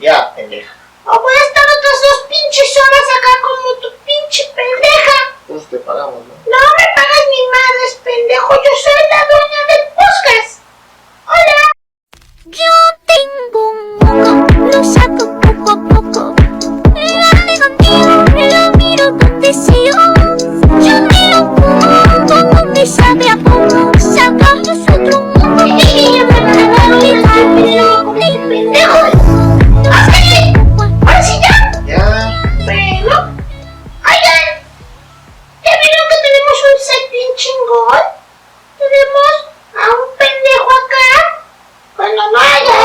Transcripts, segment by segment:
Ya, pendeja. O voy a estar otras 2 pinches horas acá como tu pinche pendeja. Pues te pagamos, ¿no? No me pagas ni madres, pendejo. Yo soy la dueña del podcast. Hola. Yo tengo un moco, lo saco poco a poco. Dale contigo, lo miro donde sea. Yo me lo como, como me sabe a poco. Sacarlo es otro moco. Y me pendejo. ¡Házale! ¿Ahora sí ya? Ya. Bueno. Oigan. ¿Ya vieron que tenemos un set bien chingón? Tenemos a un pendejo acá. Cuando no haya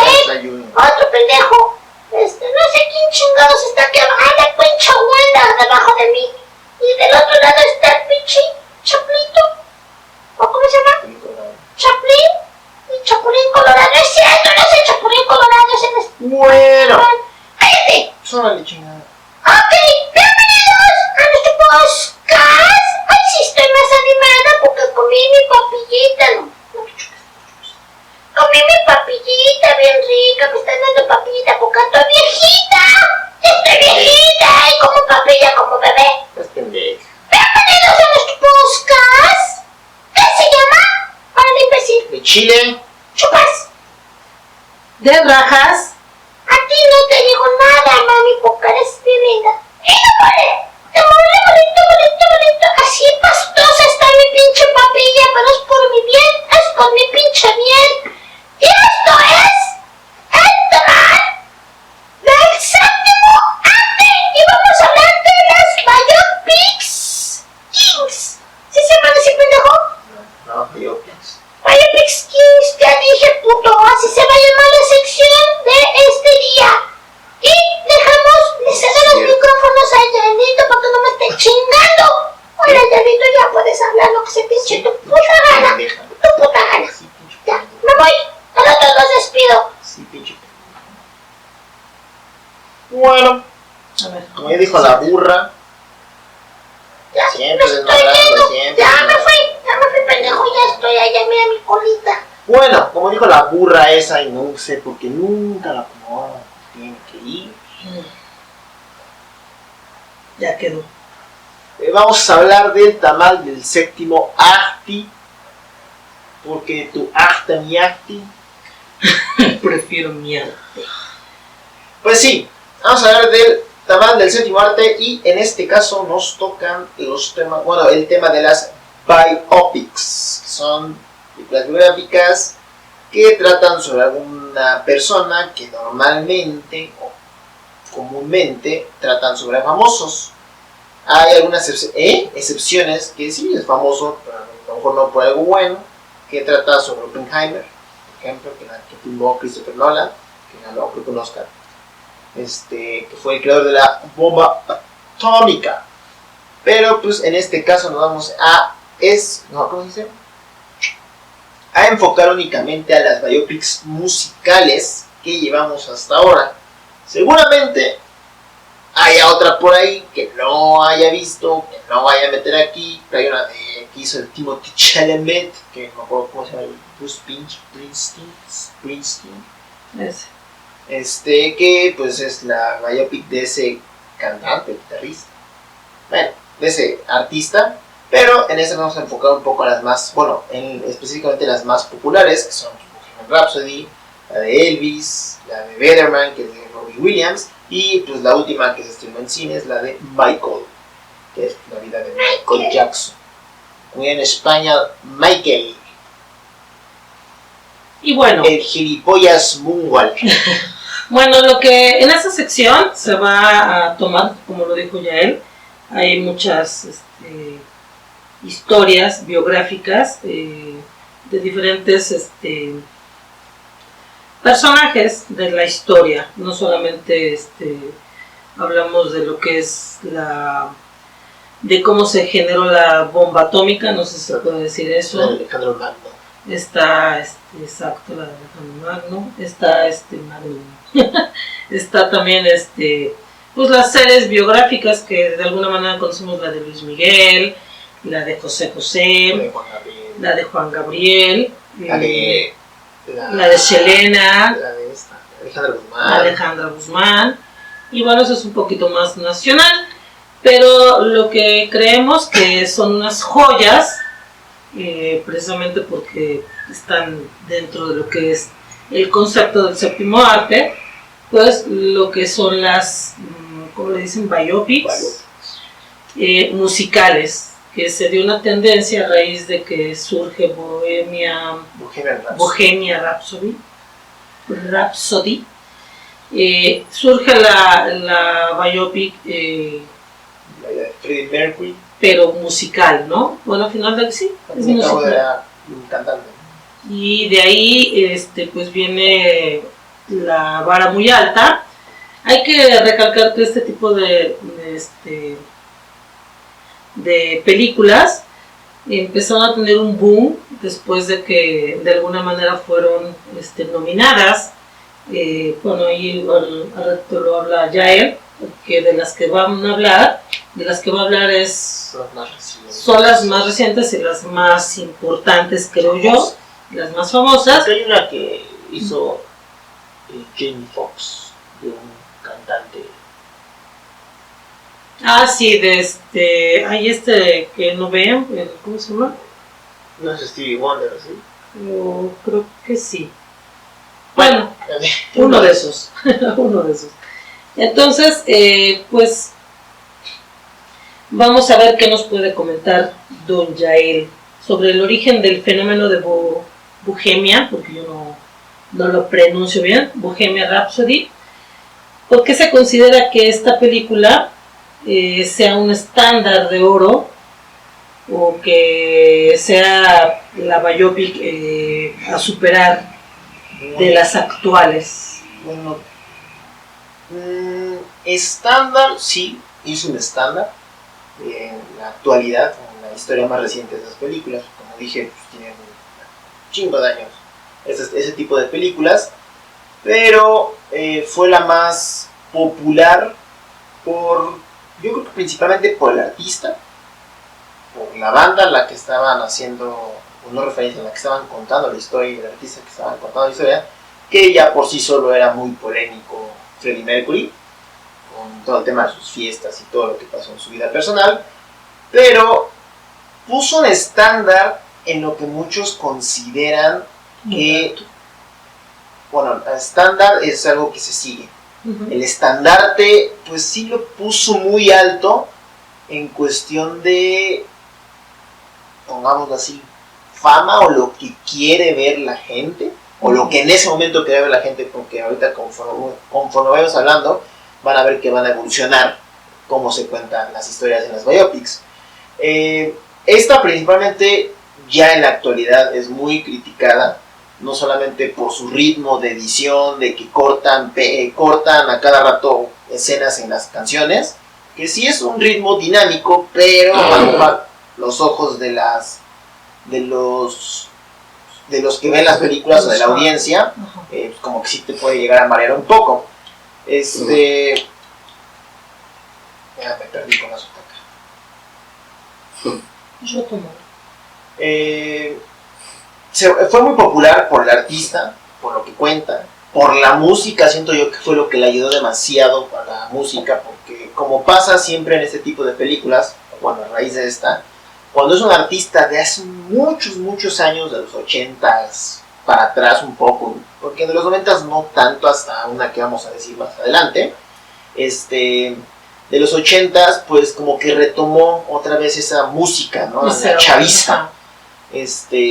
otro pendejo. No sé quién chingados está aquí. La pinche Wanda debajo de mí. Y del otro lado está el pinche Chaplito. ¿O cómo se llama? Chaplin. Y Chapulín Colorado. Es cierto, no sé Chapulín Colorado. Es el Bueno. ¡Cállate! Sónale, chingada. Ok, bienvenidos a nuestro podcast. Hoy sí estoy más animada porque comí mi papillita. No me chupas. Comí mi papillita bien rica. Me están dando papillita porque estoy viejita. Estoy viejita y como papilla como bebé. Es pendeja. Bienvenidos a nuestro podcast. ¿Qué se llama? Para el imbécil. De Chile. Chupas. De rajas. A ti no te digo nada, mami, porque eres mi vida. Y no vale. Te molito. Así pastosa está mi pinche papilla, pero es por mi bien, es por mi pinche bien. Y esto es el tema del séptimo arte. Y vamos a hablar de las biopics kings. ¿Sí se llama así, pendejo? No, yo pienso. Biopics Kings, ya dije, puto, así se va a llamar la sección de este día. Y dejamos, le cedo los micrófonos a Yanito para que no me esté chingando. Hola, Yanito, ya puedes hablar lo que se pinche tu puta gana. Tu puta gana. Ya, me voy. A los otros los despido. Sí, pinche. Bueno, A ver. como ya dijo la burra, Ya, siempre me estoy desmadrando, yendo. siempre Ya me desmadrando. fui, pendejo, ya estoy allá, mira mi colita. Bueno, como dijo la burra esa, y no sé por qué nunca la acomoda, tiene que ir. Ya quedó. Vamos a hablar del tamal del séptimo arte, porque tu arte, mi arte. Prefiero mierda. Pues sí, vamos a hablar del tamal del séptimo arte y en este caso nos tocan los temas, bueno, el tema de las biopics, que son películas biográficas que tratan sobre alguna persona que normalmente o comúnmente tratan sobre famosos. Hay algunas excepciones que sí es famoso, pero a lo mejor no por algo bueno, que trata sobre Oppenheimer, por ejemplo, que filmó Christopher Nolan, que ganó creo que un Oscar, que fue el creador de la bomba atómica. Pero pues en este caso nos vamos ¿cómo se dice? A enfocar únicamente a las biopics musicales que llevamos hasta ahora. Seguramente haya otra por ahí que no haya visto, que no vaya a meter aquí. Pero hay una que hizo el Timothée Chalamet, que no me acuerdo cómo se llama, Bruce Springsteen. Ese. Que pues es la biopic de ese cantante, guitarrista, bueno, de ese artista. Pero en ese vamos a enfocar un poco a las más, bueno, específicamente las más populares, que son Bohemian Rhapsody, la de Elvis, la de Betterman, que es de Robbie Williams, y pues la última que se estrenó en cine es la de Michael, que es la vida de Michael Jackson. Muy en España, Michael. Y bueno. El gilipollas Moonwalk. Bueno, lo que en esta sección se va a tomar, como lo dijo ya él, hay muchas historias biográficas de diferentes personajes de la historia. No solamente hablamos de lo que es de cómo se generó la bomba atómica, no sé si se puede decir eso. Alejandro Magno. Está, exacto, la de Alejandro Magno. Está Magno. Está también pues las series biográficas que de alguna manera conocemos, la de Luis Miguel, la de José José, la de Juan Gabriel, la de Selena, la de Alejandra Alejandra Guzmán. Y bueno, eso es un poquito más nacional, pero lo que creemos que son unas joyas, precisamente porque están dentro de lo que es el concepto del séptimo arte, pues lo que son las, ¿cómo le dicen? Biopics musicales, que se dio una tendencia a raíz de que surge Bohemia Rhapsody. Surge la biopic Freddie Mercury, pero musical, ¿no? Bueno, al final de sí, es musical. Era un cantante. Y de ahí pues viene la vara muy alta. Hay que recalcar que este tipo de películas empezaron a tener un boom después de que de alguna manera fueron nominadas. Bueno, ahí al rato lo habla Yael, que de las que va a hablar son las más recientes y las más importantes, creo yo, las más famosas. Hay una que hizo Jamie Foxx, de un cantante. Ah, sí, hay que no vean, ¿cómo se llama? No es Stevie Wonder, ¿sí? Yo creo que sí. Bueno, uno de esos. Entonces, pues vamos a ver qué nos puede comentar don Yael sobre el origen del fenómeno de Bohemia, porque yo no lo pronuncio bien, Bohemia Rhapsody. ¿Por qué se considera que esta película sea un estándar de oro o que sea la biopic a superar de las actuales? Bueno, estándar, sí, hizo un estándar en la actualidad, en la historia más reciente de esas películas. Como dije, pues, tienen un chingo de años ese tipo de películas, pero fue la más popular yo creo que principalmente por el artista, por la banda a la que estaban haciendo una referencia, en la que estaban contando la historia, el artista que estaban contando la historia, que ya por sí solo era muy polémico Freddie Mercury, con todo el tema de sus fiestas y todo lo que pasó en su vida personal, pero puso un estándar en lo que muchos consideran que, bueno, el estándar es algo que se sigue. El estandarte, pues sí lo puso muy alto en cuestión de, pongámoslo así, fama o lo que quiere ver la gente, o lo que en ese momento quiere ver la gente, porque ahorita conforme vayamos hablando, van a ver que van a evolucionar cómo se cuentan las historias en las biopics. Esta principalmente ya en la actualidad es muy criticada, no solamente por su ritmo de edición, de que cortan a cada rato escenas en las canciones, que sí es un ritmo dinámico, pero a los ojos de los que ven las películas o de la audiencia, como que sí te puede llegar a marear un poco. Ya me perdí con la sotaca. Yo tomo. Fue muy popular por el artista, por lo que cuenta, por la música. Siento yo que fue lo que le ayudó demasiado a la música, porque como pasa siempre en este tipo de películas, bueno, a raíz de esta, cuando es un artista de hace muchos años, de los 80s para atrás un poco, porque de los 90s no tanto, hasta una que vamos a decir más adelante, de los 80s pues como que retomó otra vez esa música, ¿no? La chaviza.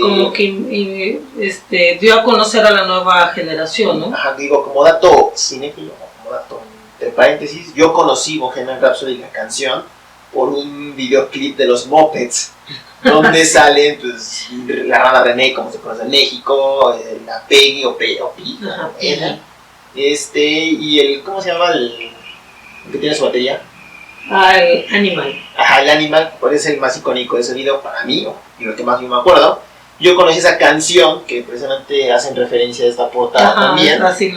Como que dio a conocer a la nueva generación, ¿no? Ajá, digo, como dato cinéfilo, como dato entre paréntesis, yo conocí Bohemian Rhapsody, la canción, por un videoclip de los Muppets, donde salen pues, la rana René, como se conoce en México, la Peggy o Peggy, y el, ¿cómo se llama el que tiene su batería? El Animal. Ajá, el Animal, pues es el más icónico de ese video para mí, y lo que más yo me acuerdo. Yo conocí esa canción, que precisamente hacen referencia a esta portada también. Así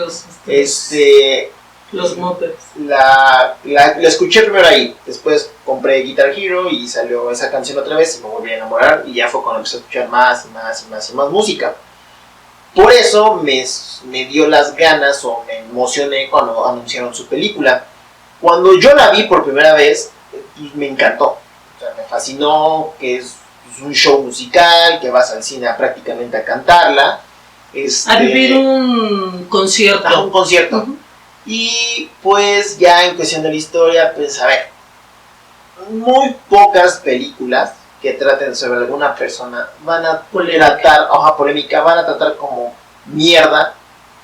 los Muppets. La escuché primero ahí, después compré Guitar Hero y salió esa canción otra vez y me volví a enamorar, y ya fue cuando empecé a escuchar más música. por eso me dio las ganas o me emocioné cuando anunciaron su película. Cuando yo la vi por primera vez, pues me encantó. O sea, me fascinó que es un show musical, que vas al cine prácticamente a cantarla. A vivir un concierto. Un concierto. Y pues ya en cuestión de la historia, pues a ver, muy pocas películas que traten sobre alguna persona van a tratar, polémica, van a tratar como mierda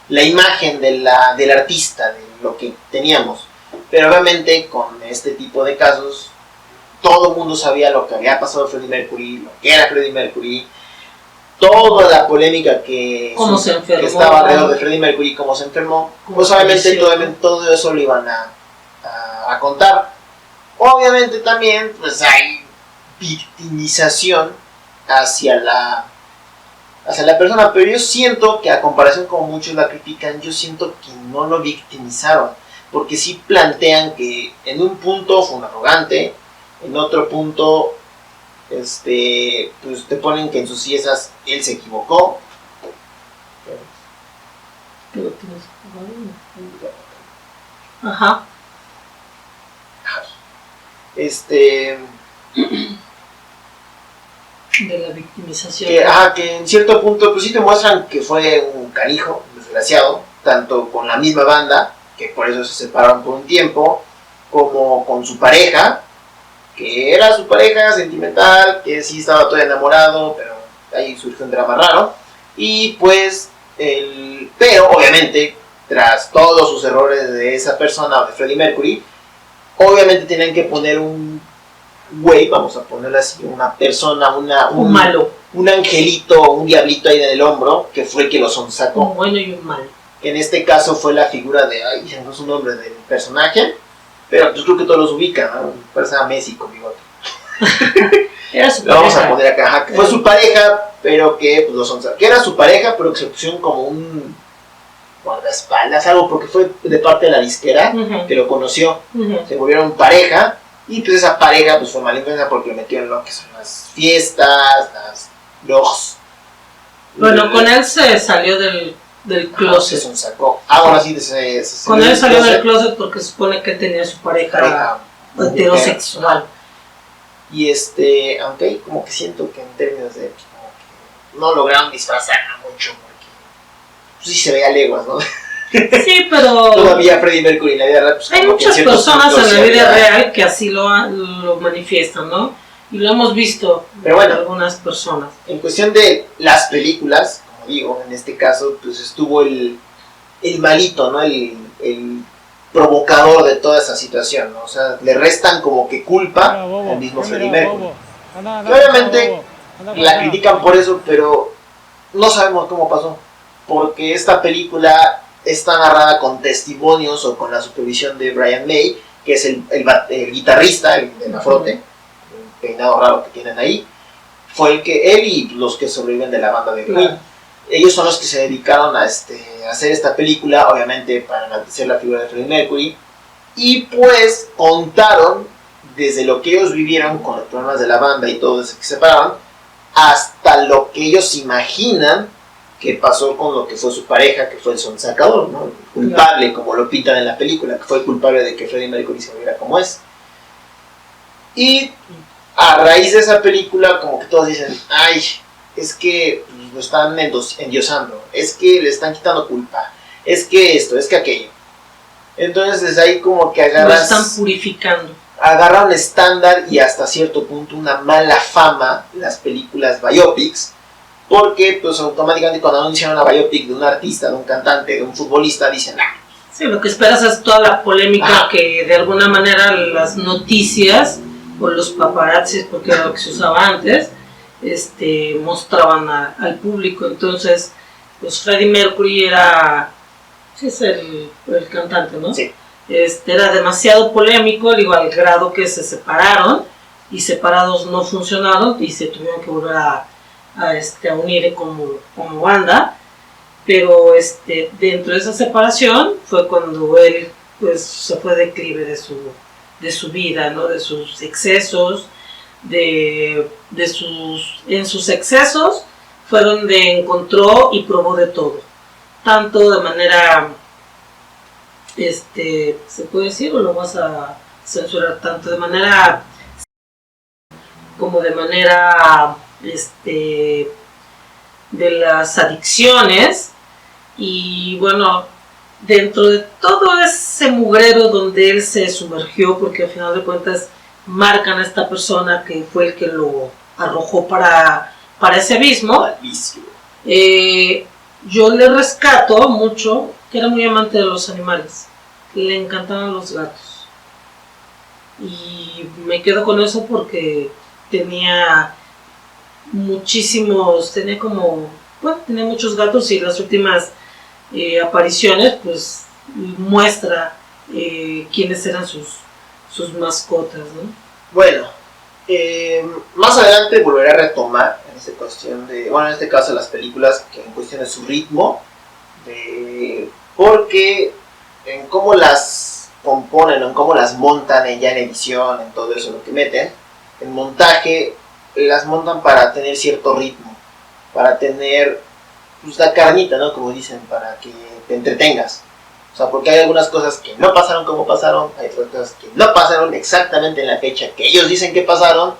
la imagen del artista, de lo que teníamos. Pero obviamente con este tipo de casos, todo el mundo sabía lo que había pasado a Freddie Mercury, lo que era Freddie Mercury, toda la polémica que estaba alrededor de Freddie Mercury, cómo se enfermó, pues obviamente todo eso lo iban a contar. Obviamente también pues hay victimización hacia la persona, pero yo siento que a comparación como muchos la critican, yo siento que no lo victimizaron, porque sí plantean que en un punto fue un arrogante, en otro punto pues te ponen que en sus fiestas él se equivocó. Ajá. De la victimización. Que en cierto punto pues sí te muestran que fue un canijo, desgraciado, tanto con la misma banda, que por eso se separaron por un tiempo, como con su pareja, que era su pareja sentimental, que sí estaba todo enamorado, pero ahí surgió un drama raro. Y pues, pero obviamente, tras todos sus errores de esa persona o de Freddie Mercury, obviamente tenían que poner un güey, vamos a ponerle así, una persona, un malo, un angelito, un diablito ahí en el hombro, que fue el que lo sonsacó. Un bueno y un malo. Que en este caso fue la figura de, no es un nombre del personaje, pero pues creo que todos los ubican, ¿no? Parece a Messi con bigote. Era su pareja. Lo vamos a poner acá, que fue su pareja, pero que pues lo sonsacó. Que era su pareja, pero que se pusieron como un guardaespaldas, algo, porque fue de parte de la disquera que lo conoció. Se volvieron pareja. Y pues esa pareja pues fue malintencionada porque lo metieron en lo que son las fiestas, las blogs. Bueno, con él se salió del closet. Se sacó. Bueno, sí, con él salió del closet porque se supone que tenía su pareja heterosexual. Y aunque como que siento que en términos de como que no lograron disfrazarla mucho porque pues, sí se veía leguas, ¿no? Sí, pero todavía Freddie Mercury en la vida real, pues, hay muchas personas en la vida real que así lo manifiestan, ¿no? Y lo hemos visto. Pero bueno, algunas personas. En cuestión de las películas, como digo, en este caso, pues estuvo el malito, ¿no? El provocador de toda esa situación, ¿no? O sea, le restan como que culpa al mismo Freddie Mercury. Que obviamente la critican por eso, pero no sabemos cómo pasó. Porque esta película está narrada con testimonios o con la supervisión de Brian May, que es el guitarrista, el de la frote, el peinado raro que tienen ahí. Fue él y los que sobreviven de la banda de Queen. Ellos son los que se dedicaron a hacer esta película, obviamente para enaltecer la figura de Freddie Mercury. Y pues contaron desde lo que ellos vivieron con los problemas de la banda y todo desde que se separaron, hasta lo que ellos imaginan que pasó con lo que fue su pareja, que fue el sonsacador, ¿no? Culpable, como lo pintan en la película, que fue el culpable de que Freddie Mercury se volviera como es. Y a raíz de esa película, como que todos dicen, ay, es que lo están endiosando, es que le están quitando culpa, es que esto, es que aquello. Entonces desde ahí como que lo están purificando. Agarran un estándar y hasta cierto punto una mala fama las películas biopics, porque pues automáticamente cuando anuncian una biopic de un artista, de un cantante, de un futbolista, dicen sí, lo que esperas es toda la polémica que de alguna manera las noticias o los paparazzis, porque era lo que se usaba antes, mostraban al público. Entonces pues Freddie Mercury era es el cantante, ¿no? Sí. Era demasiado polémico, al grado que se separaron y separados no funcionaron y se tuvieron que volver a unir como banda. Pero dentro de esa separación fue cuando él pues se fue declive de su vida, ¿no? De sus excesos, en sus excesos fue donde encontró y probó de todo. Tanto de manera, ¿se puede decir o lo vas a censurar? Tanto de manera como de manera, de las adicciones. Y bueno, dentro de todo ese mugrero donde él se sumergió, porque al final de cuentas marcan a esta persona que fue el que lo arrojó para ese abismo. Yo le rescato mucho que era muy amante de los animales, le encantaban los gatos, y me quedo con eso porque tenía muchísimos, tenía muchos gatos, y las últimas apariciones pues muestra quiénes eran sus mascotas, ¿no? Bueno, más adelante volveré a retomar en esta cuestión de, bueno, en este caso las películas, que en cuestión de su ritmo, porque en cómo las componen o en cómo las montan ya en edición, en todo eso lo que meten, en montaje, las montan para tener cierto ritmo, para tener pues, la carnita, ¿no? Como dicen, para que te entretengas. O sea, porque hay algunas cosas que no pasaron como pasaron, hay otras cosas que no pasaron exactamente en la fecha que ellos dicen que pasaron,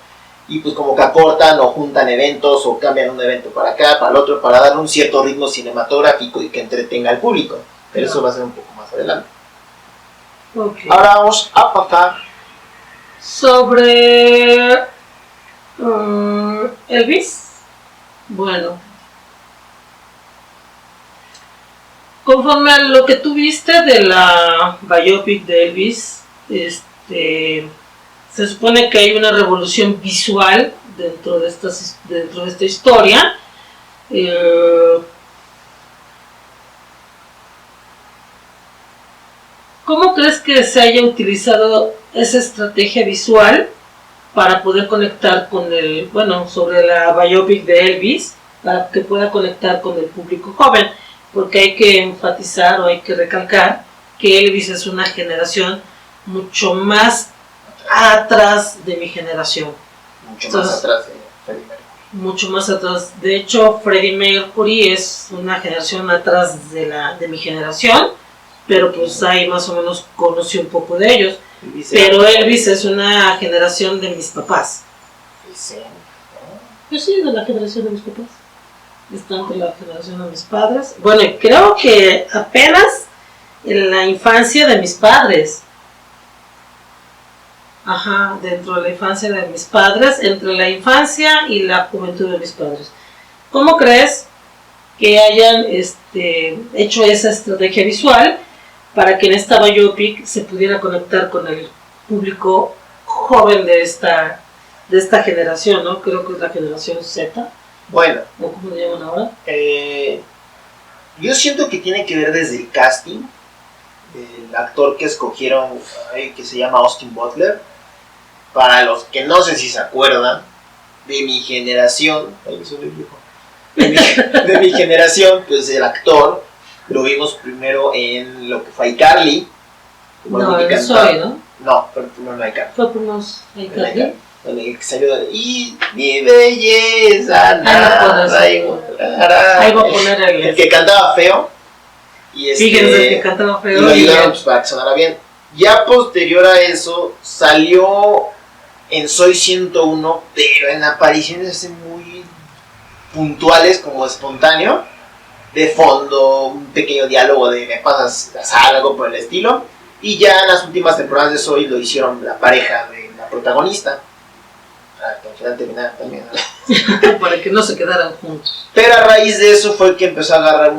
y pues como que acortan o juntan eventos o cambian un evento para acá, para el otro, para dar un cierto ritmo cinematográfico y que entretenga al público. Pero eso va a ser un poco más adelante. Okay. Ahora vamos a pasar sobre Elvis. Bueno, conforme a lo que tú viste de la biopic de Elvis, se supone que hay una revolución visual dentro de esta historia. ¿Cómo crees que se haya utilizado esa estrategia visual para poder conectar con sobre la biopic de Elvis, para que pueda conectar con el público joven? Porque hay que enfatizar o hay que recalcar que Elvis es una generación mucho más atrás de mi generación. más atrás de Freddie Mercury. Mucho más atrás. De hecho, Freddie Mercury es una generación atrás de mi generación, pero pues ahí más o menos conocí un poco de ellos. Pero Elvis es una generación de mis papás. Yo sí, de la generación de mis papás. Está entre la generación de mis padres. Bueno, creo que apenas en la infancia de mis padres. Ajá, dentro de la infancia de mis padres, entre la infancia y la juventud de mis padres. ¿Cómo crees que hayan hecho esa estrategia visual para que en esta biopic se pudiera conectar con el público joven de esta generación, ¿no? Creo que es la generación Z. Bueno, ¿O cómo le llaman ahora? yo siento que tiene que ver desde el casting. El actor que escogieron, que se llama Austin Butler. Para los que no sé si se acuerdan, de mi generación, de mi generación, pues el actor lo vimos primero en lo que fue iCarly. No, en Soy, ¿no? No, pero primero en iCarly. Fue primero iCarly. En el que salió de y mi belleza, nada Ahí va a poner el que cantaba feo. Y fíjense, el que cantaba feo. Y lo ayudaron pues, para que sonara bien. Ya posterior a eso, salió en Soy 101, pero en apariciones así muy puntuales, como espontáneo. De fondo, un pequeño diálogo de me pasas algo por el estilo. Y ya en las últimas temporadas de Soy lo hicieron la pareja de la protagonista. Para que al final terminaran también, ¿no? Para que no se quedaran juntos. Pero a raíz de eso fue que empezó a agarrar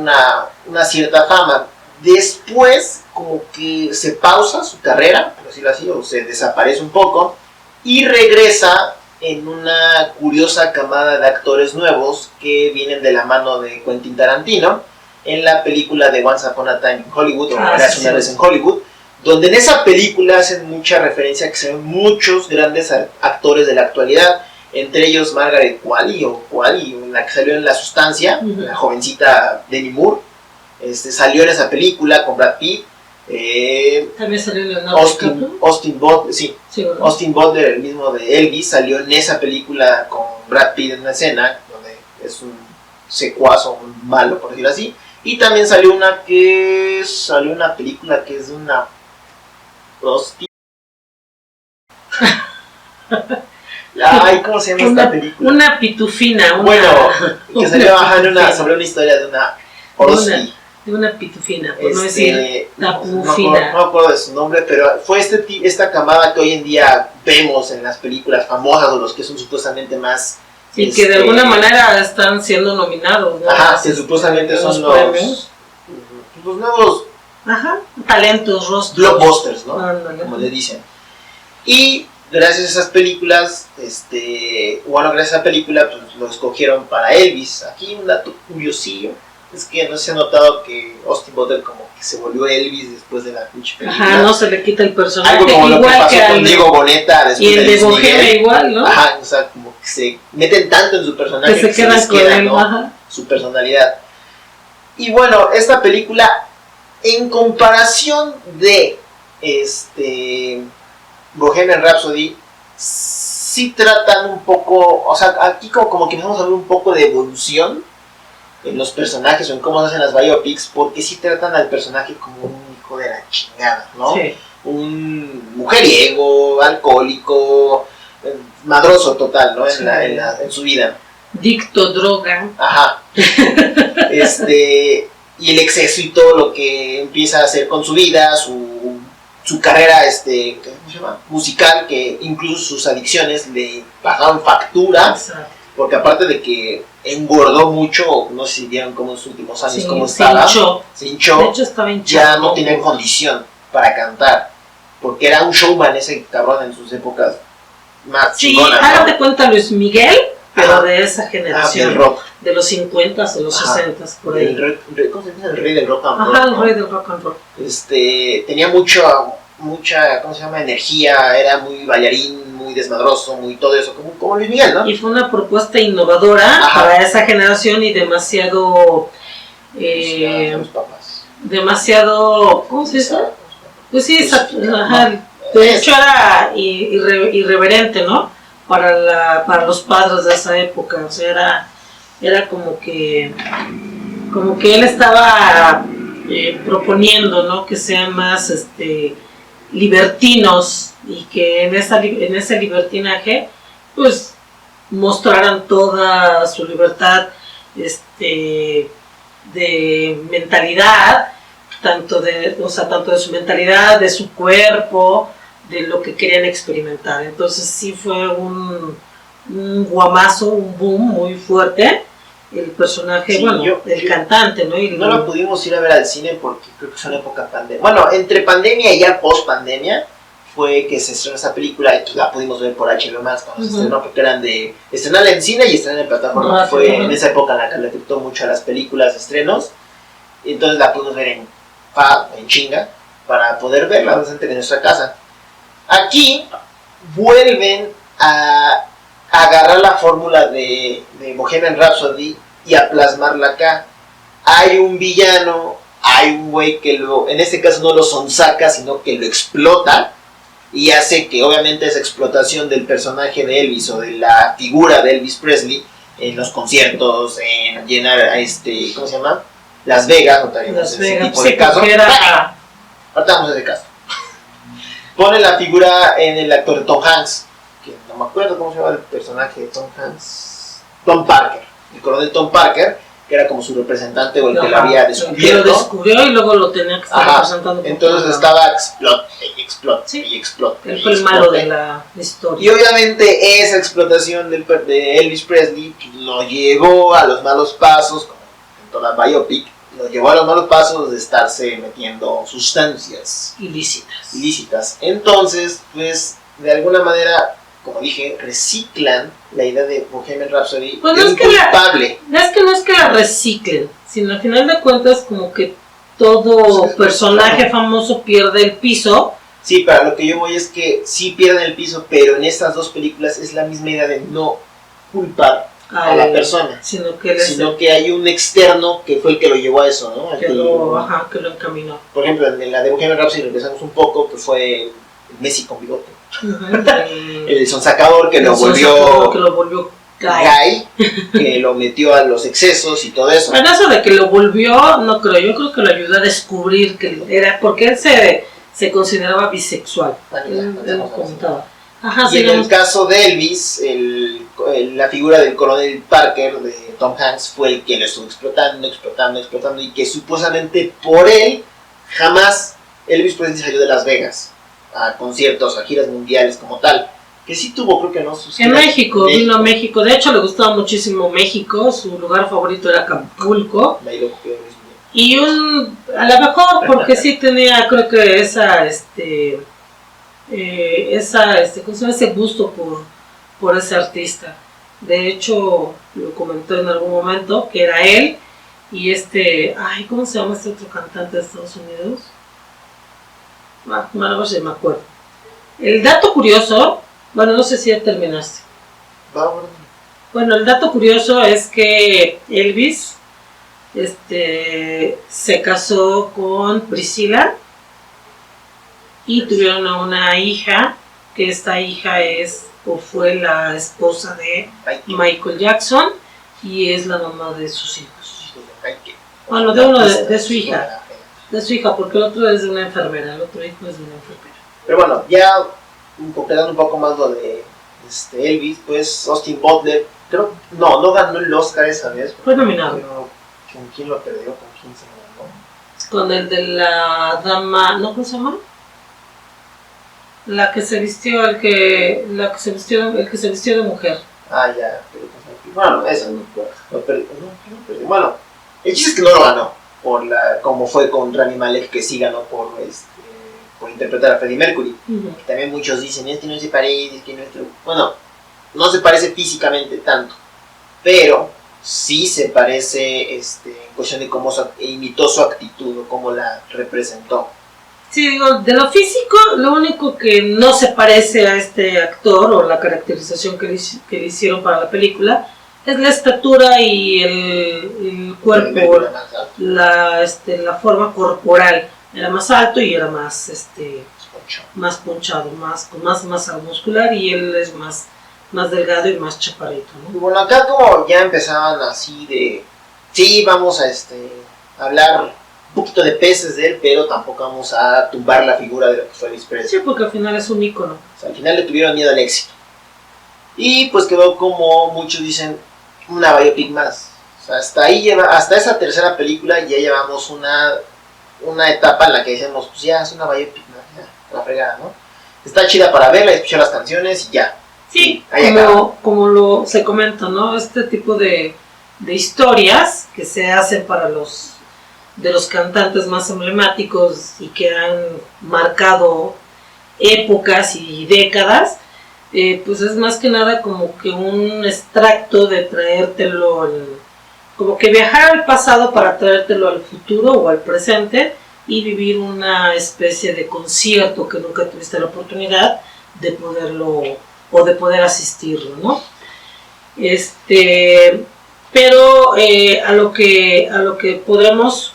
una cierta fama. Después, como que se pausa su carrera, por decirlo así, o se desaparece un poco. Y regresa en una curiosa camada de actores nuevos que vienen de la mano de Quentin Tarantino en la película de Once Upon a Time in Hollywood, o Eras una vez en Hollywood, donde en esa película hacen mucha referencia a que se ven muchos grandes actores de la actualidad, entre ellos Margaret Qualley, la que salió en La Sustancia, la jovencita Demi Moore, salió en esa película con Brad Pitt. También salió Leonardo DiCaprio. Austin Butler, sí, bueno. Austin Butler, el mismo de Elvis, salió en esa película con Brad Pitt en una escena donde es un secuaz o un malo, por decirlo así. Y también salió una película que es de una prostituta. Ay, ¿cómo se llama esta película? Una pitufina. Bueno, que salió sobre una historia de una prostituta. De una pitufina, por no decir no tapufina. me acuerdo de su nombre, pero fue esta camada que hoy en día vemos en las películas famosas o los que son supuestamente más... Y que de alguna manera están siendo nominados, ¿no? Ajá, que supuestamente son los nuevos... Ajá, talentos, rostros. Blockbusters, ¿no? Ándale. Como le dicen. Y gracias a esas películas, gracias a esa película, pues lo escogieron para Elvis. Aquí un dato curiosillo. Es que no se ha notado que Austin Butler como que se volvió Elvis después de la pinche película. Ajá, no se le quita el personaje. Algo como lo que igual pasó con Diego Boneta después y el de Luis Bohemia Miguel. igual, ¿no? Ajá, o sea, como que se meten tanto en su personaje Que se quedan les con queda, él, ¿no? ajá. Su personalidad. Y bueno, esta película, en comparación de Bohemian Rhapsody, sí tratan un poco, o sea, aquí como que empezamos a ver un poco de evolución en los personajes o en cómo se hacen las biopics, porque sí tratan al personaje como un hijo de la chingada, ¿no? Sí. Un mujeriego, alcohólico, madroso total, ¿no? Sí. En su vida. Dicto, droga. Ajá. Y el exceso y todo lo que empieza a hacer con su vida, su carrera, ¿cómo se llama? Musical, que incluso sus adicciones le pagaban factura. Exacto. Porque aparte de que engordó mucho, no sé si vieron cómo en sus últimos años Sí, cómo se estaba, hinchó. se hinchó, De hecho estaba hinchado. ya no tenía condición para cantar, porque era un showman ese cabrón en sus épocas más Sí, chingonas, ¿no? hágate cuenta Luis Miguel, pero Ajá. de esa Ah, generación. del rock. De los 50s, de los Ajá. 60s, por ahí. ¿Cómo se dice? El rey del rock and roll, Ajá, el ¿no? rey del rock and roll. Tenía mucha, ¿cómo se llama? Energía, era muy bailarín, muy desmadroso, muy todo eso, como Luis Miguel, ¿no? Y fue una propuesta innovadora Ajá. para esa generación y demasiado... Los papás. demasiado... ¿Cómo se dice? Pues sí, exacto. Ajá. ¿no? De hecho era irreverente, ¿no? Para los padres de esa época. O sea, era como que él estaba proponiendo, ¿no? Que sean más libertinos y que en ese libertinaje pues mostraran toda su libertad de mentalidad, tanto de su mentalidad, de su cuerpo, de lo que querían experimentar. Entonces sí fue un guamazo, un boom muy fuerte el personaje, Sí, el cantante, ¿no? Y No lo pudimos ir a ver al cine porque creo que fue una época pandemia. Bueno, entre pandemia y ya post pandemia fue que se estrenó esa película y pues la pudimos ver por HBO Max cuando se estrenó, porque eran de estrenarla en cine y estrenarla en plataforma. Ah, Fue sí, en esa época en la que le afectó mucho a las películas, estrenos, y entonces la pudimos ver en chinga, para poder verla desde nuestra casa. Aquí vuelven a agarrar la fórmula de Bohemian Rhapsody y a plasmarla acá. Hay un villano, hay un güey que en este caso no lo sonsaca, sino que lo explota y hace que obviamente esa explotación del personaje de Elvis o de la figura de Elvis Presley en los conciertos, en llenar ¿cómo se llama? Las Vegas, no tenemos Las ese Vegas, tipo sí, de caso. porque era... Ahorita vamos a ese caso. Pone la figura en el actor de Tom Hanks, que no me acuerdo cómo se llama el personaje de Tom Hanks. Tom Parker, el coronel Tom Parker, que era como su representante o el que lo había Que lo descubierto. descubrió y luego lo tenía que estar Ajá. representando. por Entonces todo. estaba explota Sí. y explota. Él y fue el explota. malo de la historia. Y obviamente esa explotación de Elvis Presley lo llevó a los malos pasos, como en toda biopic, lo llevó a los malos pasos de estarse metiendo sustancias ilícitas. Entonces, pues, de alguna manera, como dije, reciclan la idea de Bohemian Rhapsody Pues de no un es que culpable. No es que la reciclen, sino al final de cuentas como que todo Pues es personaje claro. famoso pierde el piso. Sí, para lo que yo voy es que sí pierden el piso, pero en estas dos películas es la misma idea de no culpar a la persona, Sino que él es sino que hay un externo que fue el que lo llevó a eso, ¿no? que lo encaminó. Por ejemplo, en la de Bohemian Rhapsody regresamos un poco, que fue el Messi con bigote. El sonsacador que lo volvió Que lo volvió Guy, que lo metió a los excesos y todo eso. Bueno, eso de que lo volvió, no creo. Yo creo que lo ayudó a descubrir que era, porque él se consideraba bisexual. Él lo comentaba. Ajá, Y en el caso de Elvis, la figura del coronel Parker de Tom Hanks fue el que lo estuvo explotando y que supuestamente por él jamás Elvis Presley salió de Las Vegas a conciertos, a giras mundiales como tal. Que sí tuvo, creo que no. En México, vino a México. De hecho, le gustaba muchísimo México. Su lugar favorito era Acapulco. Ahí lo copió Luis Miguel. Y a lo mejor porque sí tenía, creo que ¿cómo se llama? Ese gusto por ese artista. De hecho, lo comentó en algún momento que era él y ¿cómo se llama este otro cantante de Estados Unidos? Bueno, no sé, me acuerdo. El dato curioso, bueno, no sé si ya terminaste. Bueno, el dato curioso es que Elvis se casó con Priscilla y tuvieron una hija, que esta hija fue la esposa de Michael Jackson y es la mamá de sus hijos. Bueno, de su hija. De su hija, porque el otro es de una enfermera, el otro hijo es de una enfermera. Pero bueno, ya completando un poco más lo de Elvis, pues Austin Butler, creo, no ganó el Oscar esa vez. Fue nominado. ¿Con quién lo perdió? ¿Con quién se ganó? Con el de la dama, ¿no? ¿Cómo se llama? La que se vistió, el que se vistió de mujer. Ah, ya, pero bueno, eso no lo perdió. Bueno, el chiste es que no lo ganó como fue con Rami Malek, que sí ganó por interpretar a Freddie Mercury. Que también muchos dicen, no se parece, que no es... Bueno, no se parece físicamente tanto, pero sí se parece en cuestión de cómo imitó su actitud o cómo la representó. Sí, digo, de lo físico, lo único que no se parece a este actor o la caracterización que le hicieron para la película es la estatura y el cuerpo, la forma corporal. Era más alto y era más ponchado, con más masa muscular, y él es más delgado y más chaparrito, ¿no? Y bueno, acá como ya empezaban así de, sí, vamos a hablar un poquito de peces de él, pero tampoco vamos a tumbar la figura de lo que fue Elvis Presley. Sí, porque al final es un ícono. O sea, al final le tuvieron miedo al éxito. Y pues quedó, como muchos dicen, una biopic más. O sea, hasta esa tercera película ya llevamos una etapa en la que decimos, pues ya es una biopic, ¿no? Ya, la fregada, ¿no? Está chida para verla, escuchar las canciones y ya. Sí, como se comenta, ¿no? Este tipo de historias que se hacen para los cantantes más emblemáticos y que han marcado épocas y décadas, pues es más que nada como que un extracto de traértelo, como que viajar al pasado para traértelo al futuro o al presente y vivir una especie de concierto que nunca tuviste la oportunidad de poder asistirlo, ¿no? Pero a lo que podemos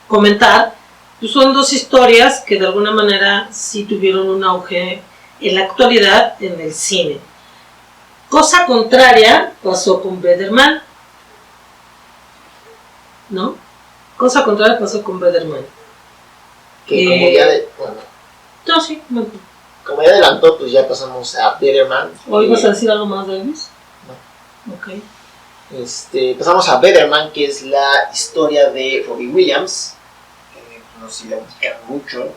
comentar, pues son dos historias que de alguna manera sí tuvieron un auge en la actualidad en el cine. Cosa contraria pasó con Birdman, ¿no? Cosa contraria pasó con Birdman. Que como como ya adelantó, pues ya pasamos a Birdman. ¿O ibas a decir algo más de Elvis? No. Ok. Pasamos a Birdman, que es la historia de Robbie Williams. No sé si la buscan mucho.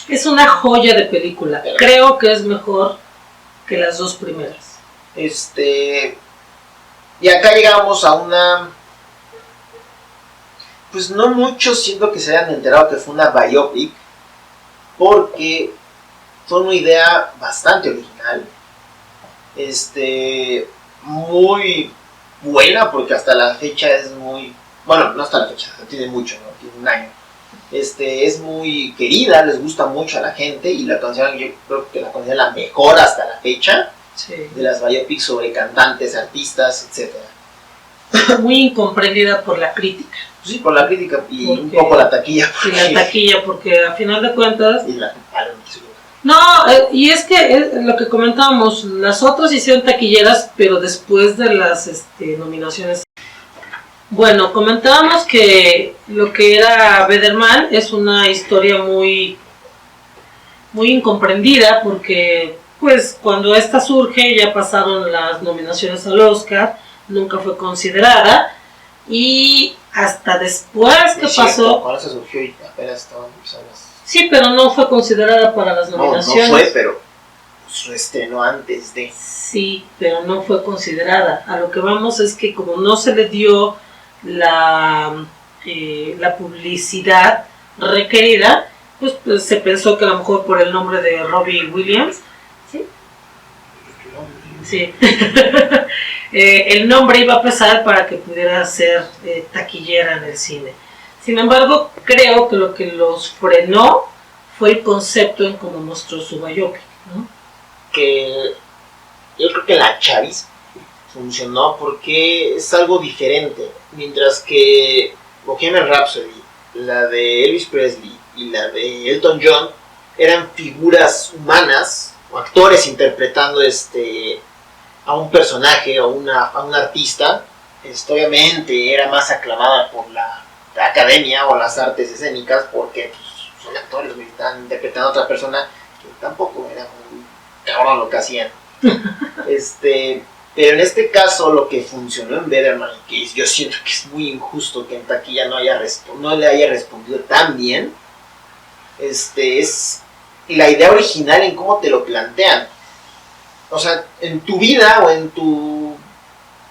Es una joya de película. Creo que es mejor que las dos primeras. Y acá llegamos a una... Pues no muchos siento que se hayan enterado que fue una biopic, porque fue una idea bastante original. Muy buena, porque hasta la fecha es muy... Bueno, no hasta la fecha, tiene mucho, ¿no? Tiene un año. Es muy querida, les gusta mucho a la gente y la consideran, yo creo que la consideran la mejor hasta la fecha, sí, de las biopics sobre cantantes, artistas, etc. Muy incomprendida por la crítica. Sí, por la crítica y un poco la taquilla. Y la taquilla, porque a final de cuentas, No, y es que lo que comentábamos, las otras hicieron taquilleras, pero después de las nominaciones. Bueno, comentábamos que lo que era Bederman es una historia muy incomprendida, porque pues cuando esta surge ya pasaron las nominaciones al Oscar, nunca fue considerada, y hasta después que pasó... Cuando se surgió y apenas estaban empezando. Sí, pero no fue considerada para las nominaciones. No fue, pero su estreno antes de... Sí, pero no fue considerada. A lo que vamos es que como no se le dio la publicidad requerida, pues se pensó que a lo mejor por el nombre de Robbie Williams, ¿sí? Sí. El nombre iba a pesar para que pudiera ser taquillera en el cine. Sin embargo, creo que lo que los frenó fue el concepto en cómo mostró su biopic, ¿no? Que yo creo que la chaviz funcionó porque es algo diferente. Mientras que Bohemian Rhapsody, la de Elvis Presley y la de Elton John eran figuras humanas o actores interpretando a un personaje o a un artista, obviamente era más aclamada por la academia o las artes escénicas porque pues, son actores que están interpretando a otra persona que tampoco era muy cabrón lo que hacían. Pero en este caso lo que funcionó en Bederman, que yo siento que es muy injusto que en taquilla no le haya respondido tan bien, es la idea original en cómo te lo plantean. O sea, en tu vida o en tu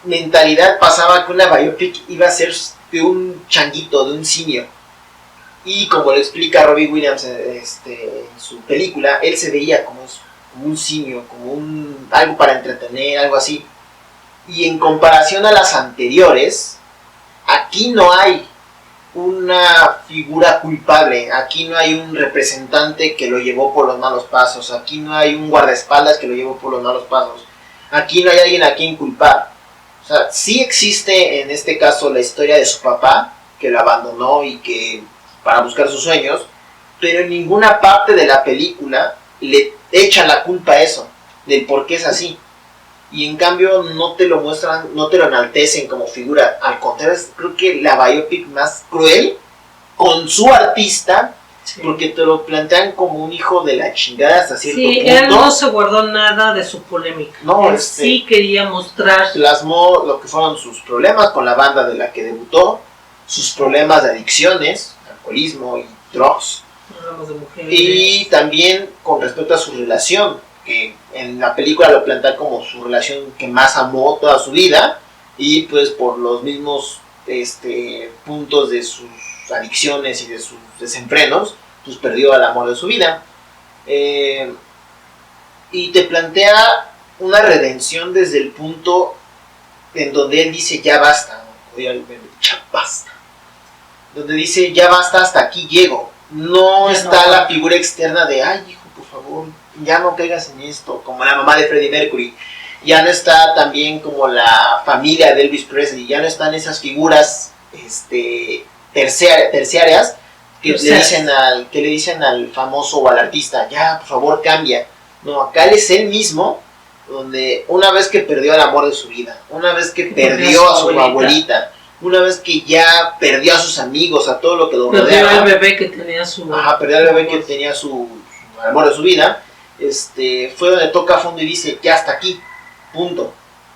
mentalidad pasaba que una biopic iba a ser de un changuito, de un simio. Y como lo explica Robbie Williams en su película, él se veía como un simio, como algo para entretener, algo así. Y en comparación a las anteriores, aquí no hay una figura culpable, aquí no hay un representante que lo llevó por los malos pasos, aquí no hay un guardaespaldas que lo llevó por los malos pasos, aquí no hay alguien a quien culpar. O sea, sí existe en este caso la historia de su papá, que lo abandonó y que para buscar sus sueños, pero en ninguna parte de la película le echan la culpa a eso, del por qué es así. Y en cambio no te lo muestran, no te lo enaltecen como figura. Al contrario, creo que la biopic más cruel con su artista, sí, porque te lo plantean como un hijo de la chingada hasta cierto punto. Sí, él no se guardó nada de su polémica. No, él sí quería mostrar. Plasmó lo que fueron sus problemas con la banda de la que debutó, sus problemas de adicciones, alcoholismo y drugs. Problemas de mujeres. Y también con respecto a su relación, que en la película lo plantea como su relación que más amó toda su vida, y pues por los mismos puntos de sus adicciones y de sus desenfrenos, pues perdió el amor de su vida. Y te plantea una redención desde el punto en donde él dice ya basta, ya basta, donde dice ya basta, hasta aquí llego. No está la figura externa de ay hijo, por favor, ya no caigas en esto, como la mamá de Freddie Mercury. Ya no está también como la familia de Elvis Presley, ya no están esas figuras terciarias que le dicen al famoso o al artista, ya por favor cambia. No, acá él es él mismo, donde una vez que perdió el amor de su vida, una vez que perdió a su abuelita, una vez que ya perdió a sus amigos, a todo lo que lo rodeaba. Perdió al bebé que tenía su... Ajá, perdió al bebé que tenía su amor de su vida. Fue donde toca a fondo y dice, ya hasta aquí, punto.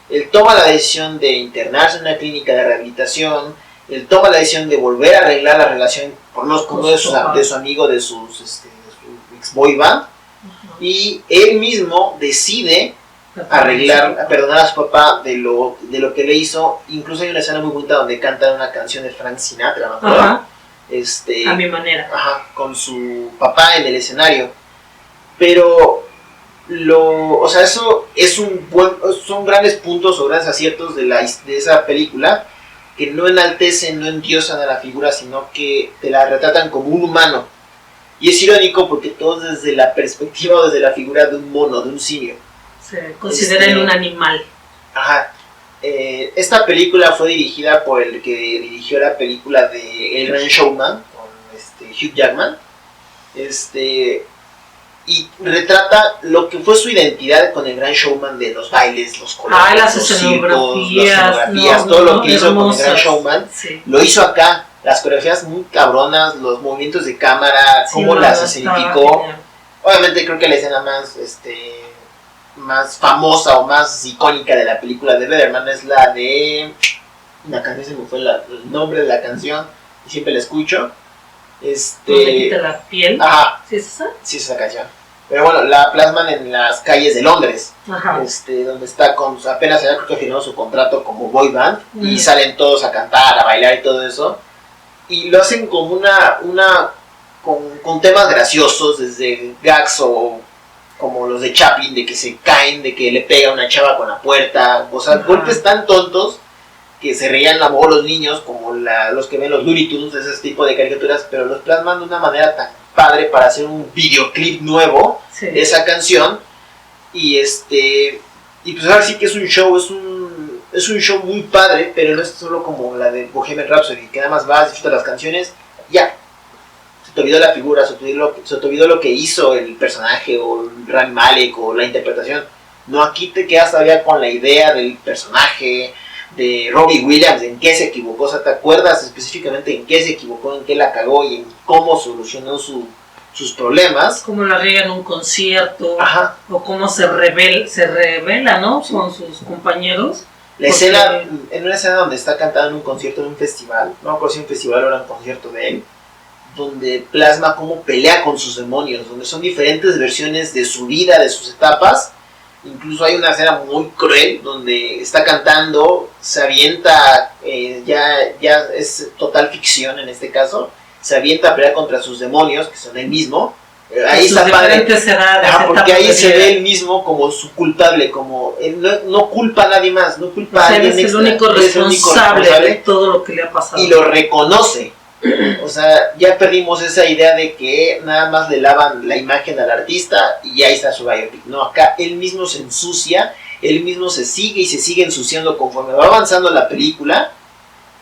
Él toma la decisión de internarse en una clínica de rehabilitación, él toma la decisión de volver a arreglar la relación por uno de su amigo, de su ex boy band, y él mismo decide perdonar a su papá de lo que le hizo. Incluso hay una escena muy bonita donde cantan una canción de Frank Sinatra, ¿me acuerdo? Ajá. A mi manera. Ajá, con su papá en el escenario. Pero eso son grandes puntos o grandes aciertos de esa película, que no enaltecen, no endiosan a la figura, sino que te la retratan como un humano. Y es irónico porque todo desde la perspectiva o desde la figura de un mono, de un simio. Se considera un animal. Ajá. Esta película fue dirigida por el que dirigió la película de El Gran Showman, con Hugh Jackman. y retrata lo que fue su identidad con el Gran Showman de los bailes, los colores, las los escenografías, circos, todo lo que hizo con el Gran hermosas. Showman, Sí. lo hizo acá. Las coreografías muy cabronas, los movimientos de cámara, Sí, cómo no, las estaba escenificó. genial. Obviamente creo que la escena más famosa o más icónica de la película de Birdman es la de... La canción se me fue el nombre de la canción y siempre la escucho. Donde quita la piel. Ajá, ¿Sí es esa? sí es esa canción. Pero bueno, la plasman en las calles de Londres, Ajá. donde está apenas había creo que firmado su contrato como boy band y Mm. salen todos a cantar, a bailar y todo eso. Y lo hacen como con temas graciosos, desde gags o como los de Chaplin, de que se caen, de que le pega a una chava con la puerta, o sea, Ajá. golpes tan tontos que se reían a lo mejor los niños, como los que ven los Looney Tunes, ese tipo de caricaturas, pero los plasman de una manera tan padre para hacer un videoclip nuevo Sí. de esa canción. Y pues ahora sí que es un show, es un show muy padre, pero no es solo como la de Bohemian Rhapsody, que nada más vas, disfrutas las canciones, ya. Se te olvidó la figura, se te olvidó lo que hizo el personaje, o el Rami Malek, o la interpretación. No, aquí te quedas todavía con la idea del personaje, de Robbie Williams, en qué se equivocó, o sea, te acuerdas específicamente en qué se equivocó, en qué la cagó y en cómo solucionó sus problemas. Cómo la riega en un concierto. Ajá. O cómo se revela, ¿no? Con sus compañeros. La Porque- escena, en una escena donde está cantando en un concierto en un festival, no me acuerdo si un festival o era un concierto de él, donde plasma cómo pelea con sus demonios, donde son diferentes versiones de su vida, de sus etapas. Incluso hay una escena muy cruel donde está cantando, se avienta, ya es total ficción en este caso, se avienta a pelear contra sus demonios, que son él mismo. Ahí sus está padre. diferentes edades, Porque etapas ahí de se vida. ve él mismo como su culpable, como él no culpa a nadie más, no culpa O a sea, él alguien es el extra, único él es el único responsable de todo lo que le ha pasado. y lo reconoce. O sea, ya perdimos esa idea de que nada más le lavan la imagen al artista y ahí está su biopic. No, acá él mismo se ensucia, él mismo se sigue ensuciando conforme va avanzando la película.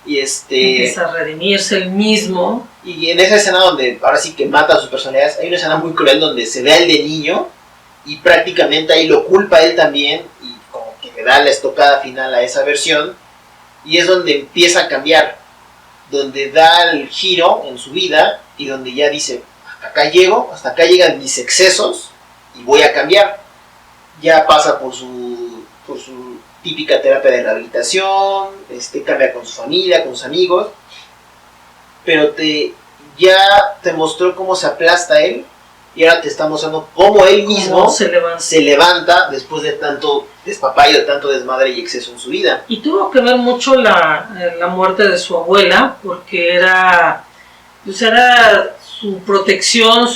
Y Empieza a redimirse él mismo. y en esa escena donde ahora sí que mata a sus personalidades, hay una escena muy cruel donde se ve a él de niño y prácticamente ahí lo culpa a él también y como que le da la estocada final a esa versión y es donde empieza a cambiar, donde da el giro en su vida y donde ya dice, hasta acá llegan mis excesos y voy a cambiar. Ya pasa por su típica terapia de rehabilitación, cambia con su familia, con sus amigos, pero ya te mostró cómo se aplasta él y ahora te está mostrando cómo él mismo Cómo se levanta. después de tanto despapayo, de tanto desmadre y exceso en su vida. Y tuvo que ver mucho la muerte de su abuela, porque era su protección,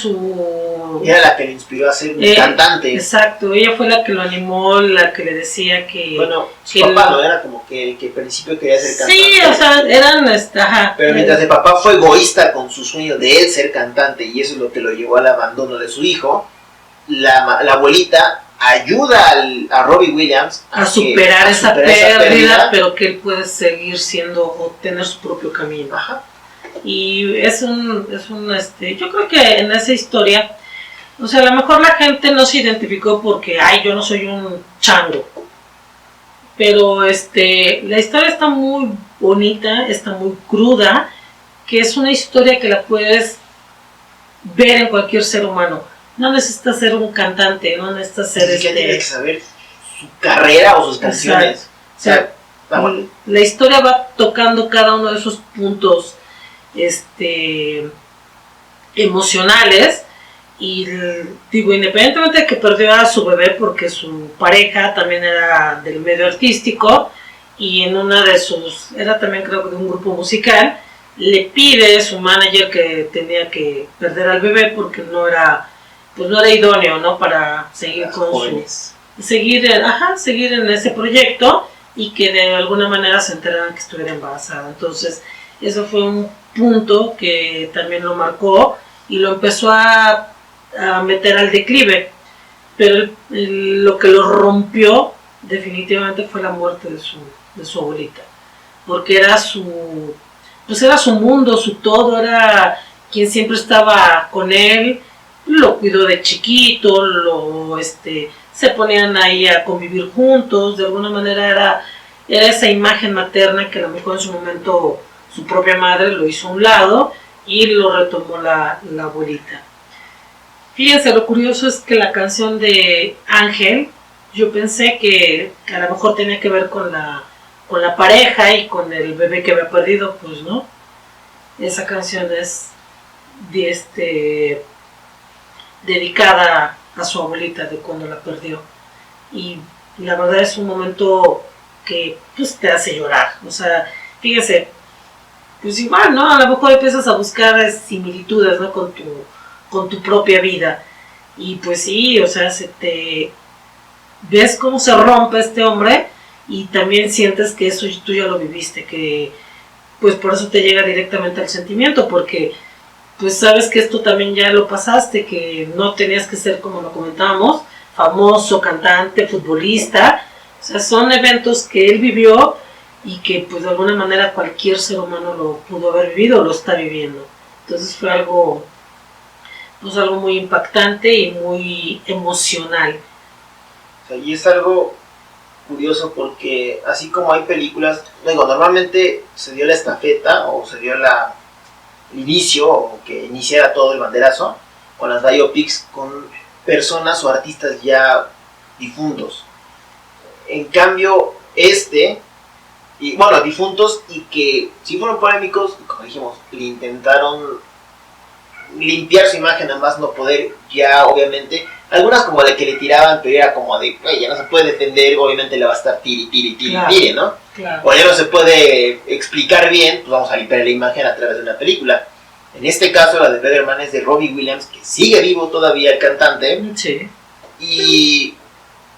Y era la que le inspiró a ser un cantante. Exacto, ella fue la que lo animó, la que le decía que... Bueno, su que papá no era como que el que al principio quería ser cantante. Sí, o sea, eran... Ajá, pero mientras el papá fue egoísta con su sueño de él ser cantante y eso es lo que lo llevó al abandono de su hijo, la abuelita ayuda a Robbie Williams a superar esa pérdida, pero que él puede seguir o tener su propio camino. Ajá. Y yo creo que en esa historia, o sea, a lo mejor la gente no se identificó porque, yo no soy un chango. Pero la historia está muy bonita, está muy cruda, que es una historia que la puedes ver en cualquier ser humano. No necesitas ser un cantante, no necesitas ser Tiene que saber su carrera o sus canciones. O sea, bueno. la historia va tocando cada uno de esos puntos emocionales y digo, independientemente de que perdió a su bebé porque su pareja también era del medio artístico y en una de era también creo que de un grupo musical, le pide su manager que tenía que perder al bebé porque no era idóneo, ¿no? Para seguir seguir en ese proyecto y que de alguna manera se enteraran que estuviera embarazada. Entonces eso fue un punto que también lo marcó y lo empezó a meter al declive, pero lo que lo rompió definitivamente fue la muerte de su abuelita, porque era su mundo, su todo, era quien siempre estaba con él, lo cuidó de chiquito, se ponían ahí a convivir juntos, de alguna manera era esa imagen materna que a lo mejor en su momento su propia madre lo hizo a un lado y lo retomó la abuelita. Fíjense, lo curioso es que la canción de Ángel, yo pensé que a lo mejor tenía que ver con la pareja y con el bebé que había perdido, pues no. Esa canción es dedicada a su abuelita de cuando la perdió. Y la verdad es un momento que pues te hace llorar. O sea, fíjense, pues igual, ¿no? A lo mejor empiezas a buscar similitudes, ¿no? Con tu propia vida. Y pues sí, o sea, ves cómo se rompe este hombre y también sientes que eso tú ya lo viviste, que pues por eso te llega directamente al sentimiento, porque pues sabes que esto también ya lo pasaste, que no tenías que ser, como lo comentábamos, famoso, cantante, futbolista. O sea, son eventos que él vivió y que pues de alguna manera cualquier ser humano lo pudo haber vivido o lo está viviendo. Entonces fue algo muy impactante y muy emocional. O sea, y es algo curioso porque así como hay películas, normalmente se dio la estafeta o se dio el inicio, o que iniciara todo el banderazo con las biopics con personas o artistas ya difuntos. En cambio, difuntos y que sí fueron polémicos, como dijimos, le intentaron limpiar su imagen a más no poder, ya obviamente, algunas como de que le tiraban, pero era como de, ya no se puede defender, obviamente le va a estar tire, ¿no? Claro. O ya no se puede explicar bien, pues vamos a limpiar la imagen a través de una película. En este caso, la de Better Man es de Robbie Williams, que sigue vivo todavía el cantante. Sí. Y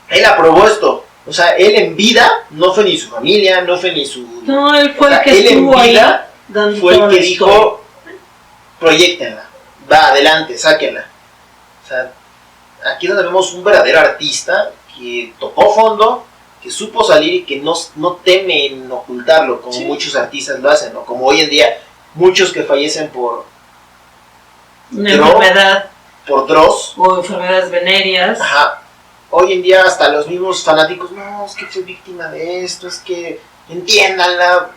él aprobó esto. O sea, él en vida no fue ni su familia, no fue ni su... No, él fue el que él en estuvo vida ahí fue el que dijo, proyéctenla, va adelante, sáquenla. O sea, aquí nos vemos un verdadero artista que tocó fondo, que supo salir y que no teme en ocultarlo, como muchos artistas lo hacen, ¿no? Como hoy en día, muchos que fallecen por una enfermedad, por DROS o enfermedades venéreas. Ajá. Hoy en día hasta los mismos fanáticos, no, es que fue víctima de esto, es que entiéndanla.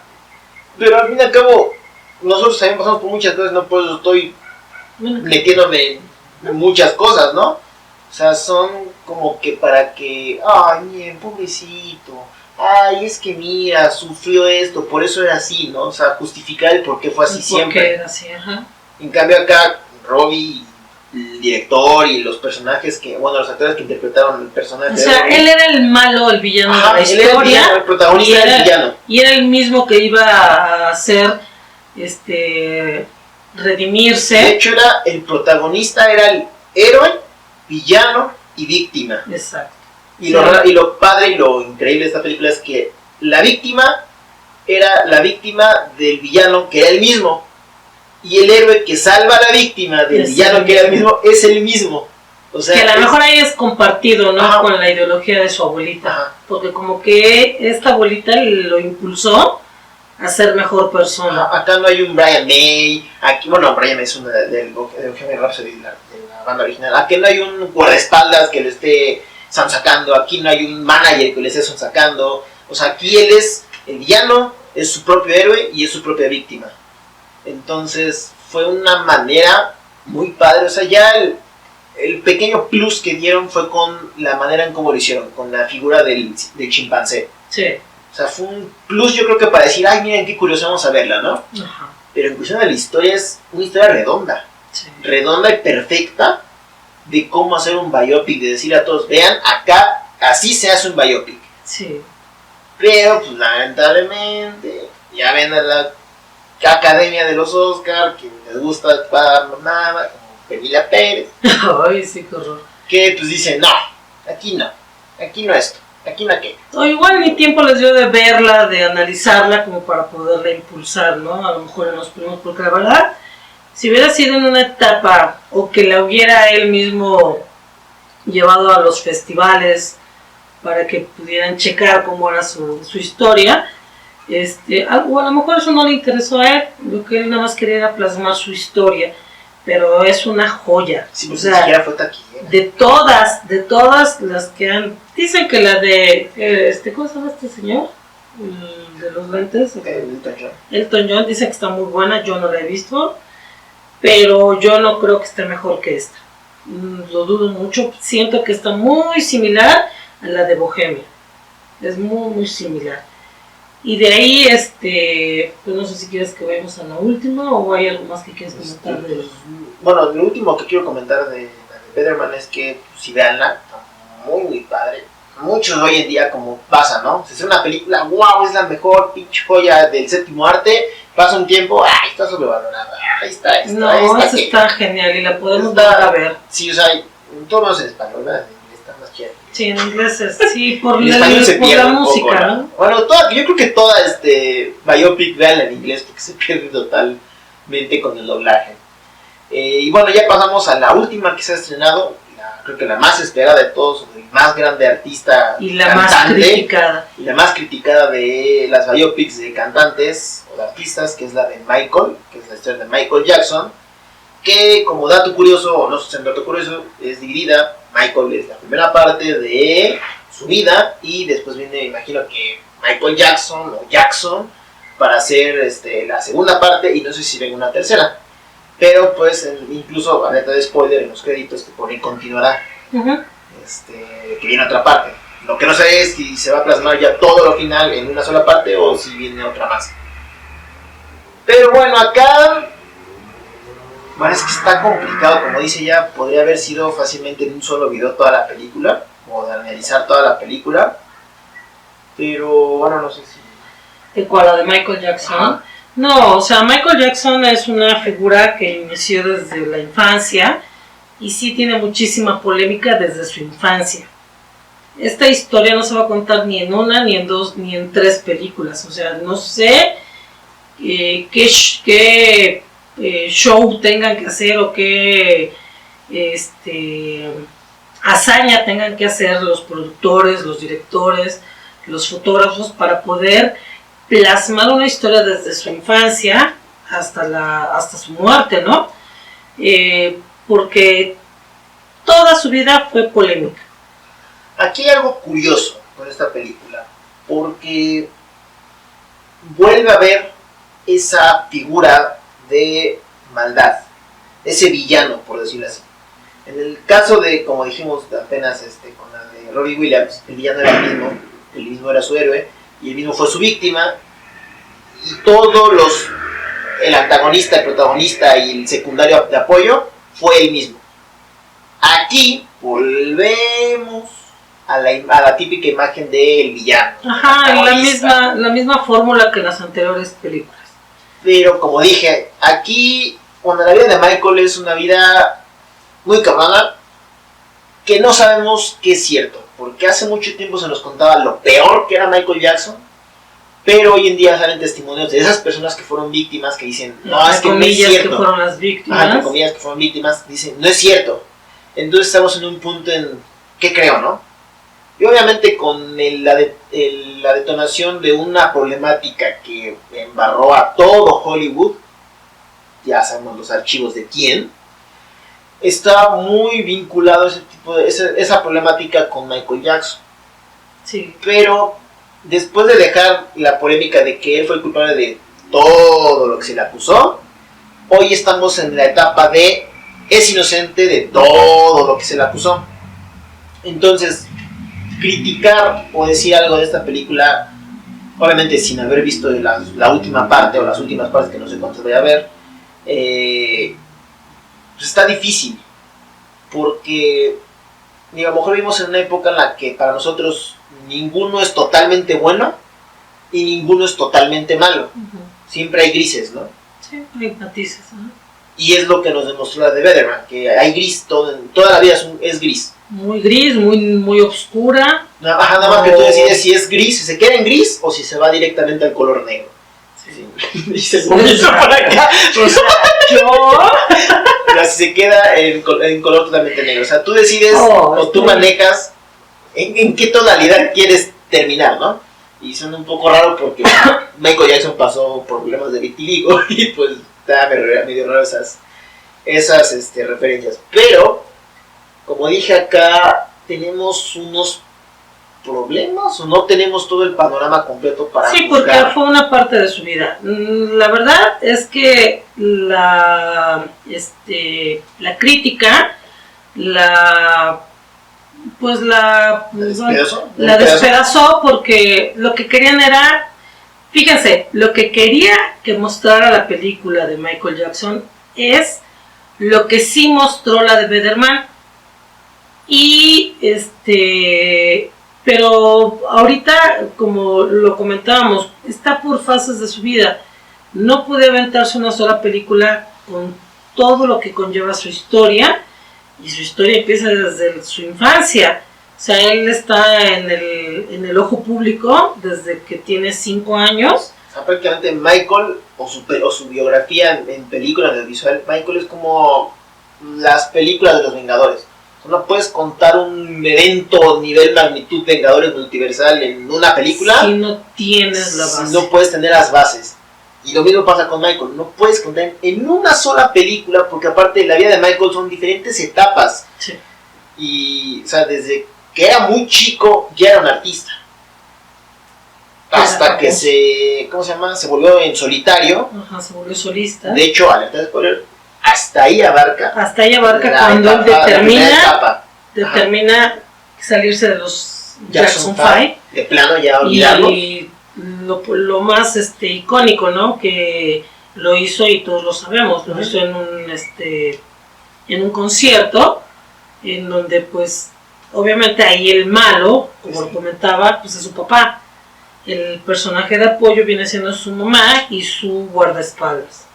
Pero al fin y al cabo, nosotros también pasamos por muchas cosas, no por eso estoy metiéndome en muchas cosas, ¿no? O sea, son como que para que, ay, miren, pobrecito, ay, es que mira, sufrió esto, por eso era así, ¿no? O sea, justificar el por qué fue así siempre. Era así, ajá. En cambio acá, Robbie, el director y los personajes los actores que interpretaron el personaje. O sea, él era el malo, el villano de la historia. Él era el villano, el protagonista era el villano. Y era el mismo que iba a hacer, redimirse. De hecho, el protagonista era el héroe, villano y víctima. Exacto. Y lo padre y lo increíble de esta película es que la víctima era la víctima del villano que era el mismo. Y el héroe que salva a la víctima del villano que era el mismo es el mismo. O sea, que a lo mejor ahí es compartido, ¿no? Ajá. Con la ideología de su abuelita. Ajá. Porque como que esta abuelita lo impulsó a ser mejor persona. Acá no hay un Brian May. Aquí, Brian May es uno del Bohemian Rhapsody de la banda original. Aquí no hay un guardaespaldas que lo esté sacando. Aquí no hay un manager que lo esté sacando. O sea, aquí él es el villano, es su propio héroe y es su propia víctima. Entonces fue una manera muy padre. O sea, ya el pequeño plus que dieron fue con la manera en cómo lo hicieron, con la figura del chimpancé. Sí. O sea, fue un plus, yo creo que para decir, ay, miren qué curioso, vamos a verla, ¿no? Ajá. Pero en cuestión de la historia es una historia redonda. Sí. Redonda y perfecta de cómo hacer un biopic, de decir a todos, vean, acá así se hace un biopic. Sí. Pero, pues lamentablemente, ya ven a la Academia de los Oscar, que les gusta para nada, como Pamela Pérez. Ay, sí, qué horror. Que pues dicen, no aquí no esto, aquí no aquello. O igual ni tiempo les dio de verla, de analizarla, como para poderla impulsar, ¿no? A lo mejor en los primos, porque la verdad, si hubiera sido en una etapa, o que la hubiera él mismo llevado a los festivales, para que pudieran checar cómo era su historia, o a lo mejor eso no le interesó a él, lo que él nada más quería era plasmar su historia, pero es una joya. Sí, O pues sea, ni siquiera fue taquillera. de todas las que han... Dicen que la de... ¿cómo se llama este señor? El de los lentes. Elton John. Elton John dice que está muy buena, yo no la he visto, pero yo no creo que esté mejor que esta. Lo dudo mucho, siento que está muy similar a la de Bohemia. Es muy, muy similar. Y de ahí, pues no sé si quieres que vayamos a la última o hay algo más que quieres comentar de... Bueno, lo último que quiero comentar de la de Birdman es que, pues, si veanla, está muy, muy padre. Muchos hoy en día, como pasa, ¿no? Se hace una película, wow, es la mejor pinche joya del séptimo arte. Pasa un tiempo, ay, está sobrevalorada. Ahí está, No, esa está genial y la podemos volver a ver. Sí, o sea, todo menos en español, ¿verdad? En inglés está más chévere. Sí, en inglés sí, por En español se por pierde la un poco, música, ¿no? ¿no? Bueno, yo creo que toda biopic veanla en inglés porque se pierde totalmente con el doblaje. Y bueno, ya pasamos a la última que se ha estrenado, creo que la más esperada de todos, el más grande artista Y la cantante, más criticada. y la más criticada de las biopics de cantantes o de artistas, que es la de Michael, que es la historia de Michael Jackson, que como dato curioso, o no sé si es un dato curioso, es dividida. Michael es la primera parte de su vida y después viene, imagino que Michael Jackson o Jackson para hacer la segunda parte y no sé si venga una tercera. Pero pues incluso, a neta de spoiler, en los créditos te ponen continuará, Ujú. que viene otra parte. Lo que no sé es si se va a plasmar ya todo lo final en una sola parte o si viene otra más. Pero bueno, acá... Bueno, es que está complicado, como dice ella, podría haber sido fácilmente en un solo video toda la película, o de analizar toda la película, pero bueno, no sé si... ¿De cuál? ¿La de Michael Jackson? Ajá. No, o sea, Michael Jackson es una figura que inició desde la infancia y sí tiene muchísima polémica desde su infancia. Esta historia no se va a contar ni en una, ni en dos, ni en tres películas. O sea, no sé qué show tengan que hacer o qué hazaña tengan que hacer los productores, los directores, los fotógrafos para poder plasmar una historia desde su infancia hasta su muerte, ¿no? Porque toda su vida fue polémica. Aquí hay algo curioso con esta película, porque vuelve a ver esa figura de maldad, ese villano, por decirlo así. En el caso de, como dijimos apenas con la de Robbie Williams, el villano era el mismo era su héroe, y el mismo fue su víctima, y el antagonista, el protagonista y el secundario de apoyo fue el mismo. Aquí volvemos a la típica imagen del villano. Ajá, la misma fórmula que en las anteriores películas. Pero como dije, aquí, cuando la vida de Michael es una vida muy cabrona, que no sabemos qué es cierto, porque hace mucho tiempo se nos contaba lo peor que era Michael Jackson, pero hoy en día salen testimonios de esas personas que fueron víctimas que dicen, no, es que no es cierto. Que fueron las víctimas. Entre comillas, que fueron víctimas, dicen, no es cierto. Entonces estamos en un punto en, ¿qué creo, no? Y obviamente con la detonación de una problemática que embarró a todo Hollywood, ya sabemos los archivos de quién, está muy vinculado esa problemática con Michael Jackson. Sí. Pero después de dejar la polémica de que él fue el culpable de todo lo que se le acusó, hoy estamos en la etapa de es inocente de todo lo que se le acusó. Entonces, criticar o decir algo de esta película, obviamente sin haber visto la última parte o las últimas partes que no sé cuántas voy a ver, pues está difícil, porque a lo mejor vivimos en una época en la que para nosotros ninguno es totalmente bueno y ninguno es totalmente malo. Uh-huh. Siempre hay grises, ¿no? Sí, hay matices, ¿no? Y es lo que nos demostró la de Birdman, que hay gris, toda la vida es gris. Muy gris, muy oscura. Nada más que tú decides si es gris, si se queda en gris o si se va directamente al color negro. Sí. Dice el bonito por acá. O sea, yo... Pero si se queda en color totalmente negro. O sea, tú decides o tú manejas en qué tonalidad quieres terminar, ¿no? Y suena un poco raro porque Michael Jackson pasó por problemas de vitiligo y pues está medio raro esas referencias. Pero, como dije acá, tenemos unos problemas o no tenemos todo el panorama completo para Sí, juzgar. porque fue una parte de su vida. La verdad es que la crítica, la despedazó porque lo que querían era, fíjense, lo que quería que mostrara la película de Michael Jackson es lo que sí mostró la de Birdman. Y pero ahorita, como lo comentábamos, está por fases de su vida. No puede aventarse una sola película con todo lo que conlleva su historia, y su historia empieza desde su infancia. O sea, él está en el ojo público desde que tiene 5 años. O sea, prácticamente Michael, o su biografía en películas de visual, Michael es como las películas de los Vengadores. No puedes contar un evento nivel magnitud Vengadores multiversal en una película si no tienes la base. No puedes tener las bases. Y lo mismo pasa con Michael. No puedes contar en una sola película, porque aparte la vida de Michael son diferentes etapas. Sí. Y, o sea, desde que era muy chico ya era un artista. Hasta que se volvió en solitario. Ajá, se volvió solista. De hecho, alerta de spoiler, hasta ahí abarca cuando él determina salirse de los Jackson 5. De plano ya olvidarlo. Y lo más icónico, ¿no? Que lo hizo, y todos lo sabemos, lo hizo en un concierto, en donde pues obviamente ahí el malo, como lo comentaba, pues es su papá. El personaje de apoyo viene siendo su mamá y su guardaespaldas.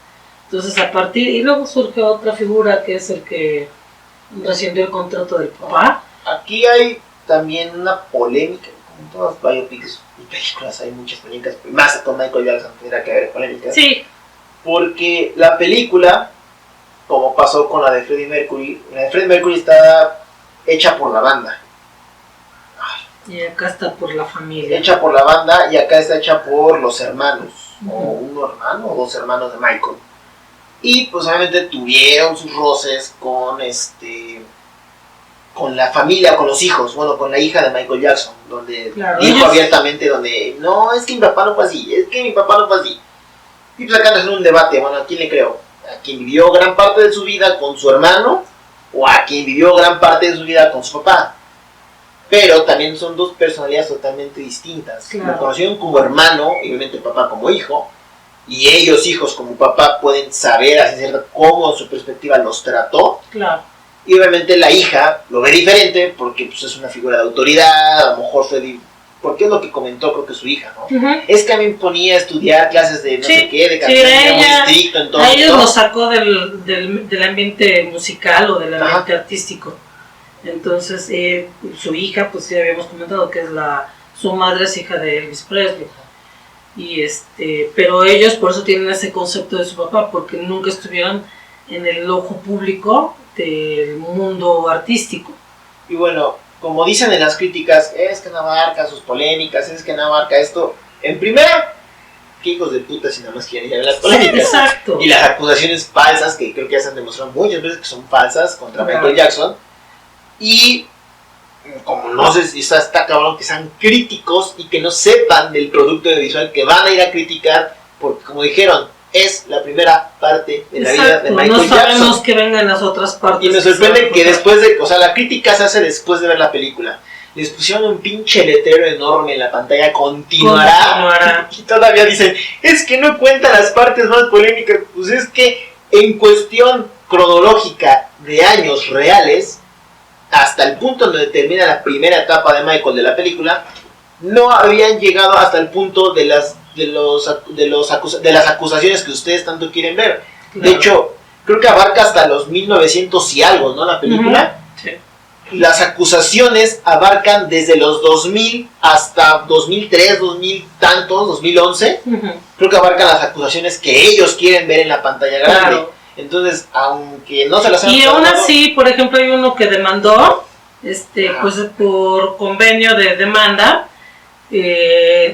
Entonces y luego surge otra figura que es el que rescindió el contrato del papá. Aquí hay también una polémica, como en todas las biopics y películas hay muchas polémicas, más con Michael Jackson tendrá que haber polémicas. Sí. Porque la película, como pasó con la de Freddie Mercury, la de Freddie Mercury está hecha por la banda. Y acá está por la familia. Hecha por la banda, y acá está hecha por los hermanos, o un hermano o 2 hermanos de Michael. Y pues obviamente tuvieron sus roces con con la familia, con los hijos, bueno, con la hija de Michael Jackson, donde dijo abiertamente, no, es que mi papá no fue así, Y pues acá nos en un debate, bueno, ¿a quién le creo? ¿A quien vivió gran parte de su vida con su hermano, o a quien vivió gran parte de su vida con su papá? Pero también son 2 personalidades totalmente distintas. Claro. Lo conocieron como hermano, y obviamente el papá como hijo, y ellos, hijos como papá, pueden saber así cómo su perspectiva los trató. Claro. Y obviamente la hija lo ve diferente porque pues, es una figura de autoridad, a lo mejor porque es lo que comentó, creo que su hija, ¿no? Es que a mí me ponía a estudiar clases de sé qué, de canción, muy estricto, entonces. A ellos lo sacó del ambiente musical o del ambiente artístico. Entonces, su hija, pues ya habíamos comentado que su madre es hija de Elvis Presley. Y pero ellos por eso tienen ese concepto de su papá, porque nunca estuvieron en el ojo público del mundo artístico. Y bueno, como dicen en las críticas, es que no abarca sus polémicas, es que no abarca esto. En primera, qué hijos de puta si nada más quieren ir a las polémicas. Sí, exacto. Y las acusaciones falsas, que creo que ya se han demostrado muchas veces que son falsas contra Michael Jackson. Y como no sé si está cabrón que sean críticos y que no sepan del producto audiovisual que van a ir a criticar, porque como dijeron, es la primera parte de la vida de Michael Jackson. No sabemos que vengan las otras partes. Y me sorprende que después la crítica se hace después de ver la película. Les pusieron un pinche letrero enorme en la pantalla, continuará. Y todavía dicen, es que no cuenta las partes más polémicas. Pues es que en cuestión cronológica de años reales, hasta el punto donde termina la primera etapa de Michael de la película, no habían llegado hasta el punto de las acusaciones que ustedes tanto quieren ver. Claro. De hecho, creo que abarca hasta los 1900 y algo, ¿no? La película. Sí. Las acusaciones abarcan desde los 2000 hasta 2003, 2011. Creo que abarcan las acusaciones que ellos quieren ver en la pantalla grande. Claro. Entonces, aunque no se las hayan aún así, por ejemplo, hay uno que demandó, pues por convenio de demanda,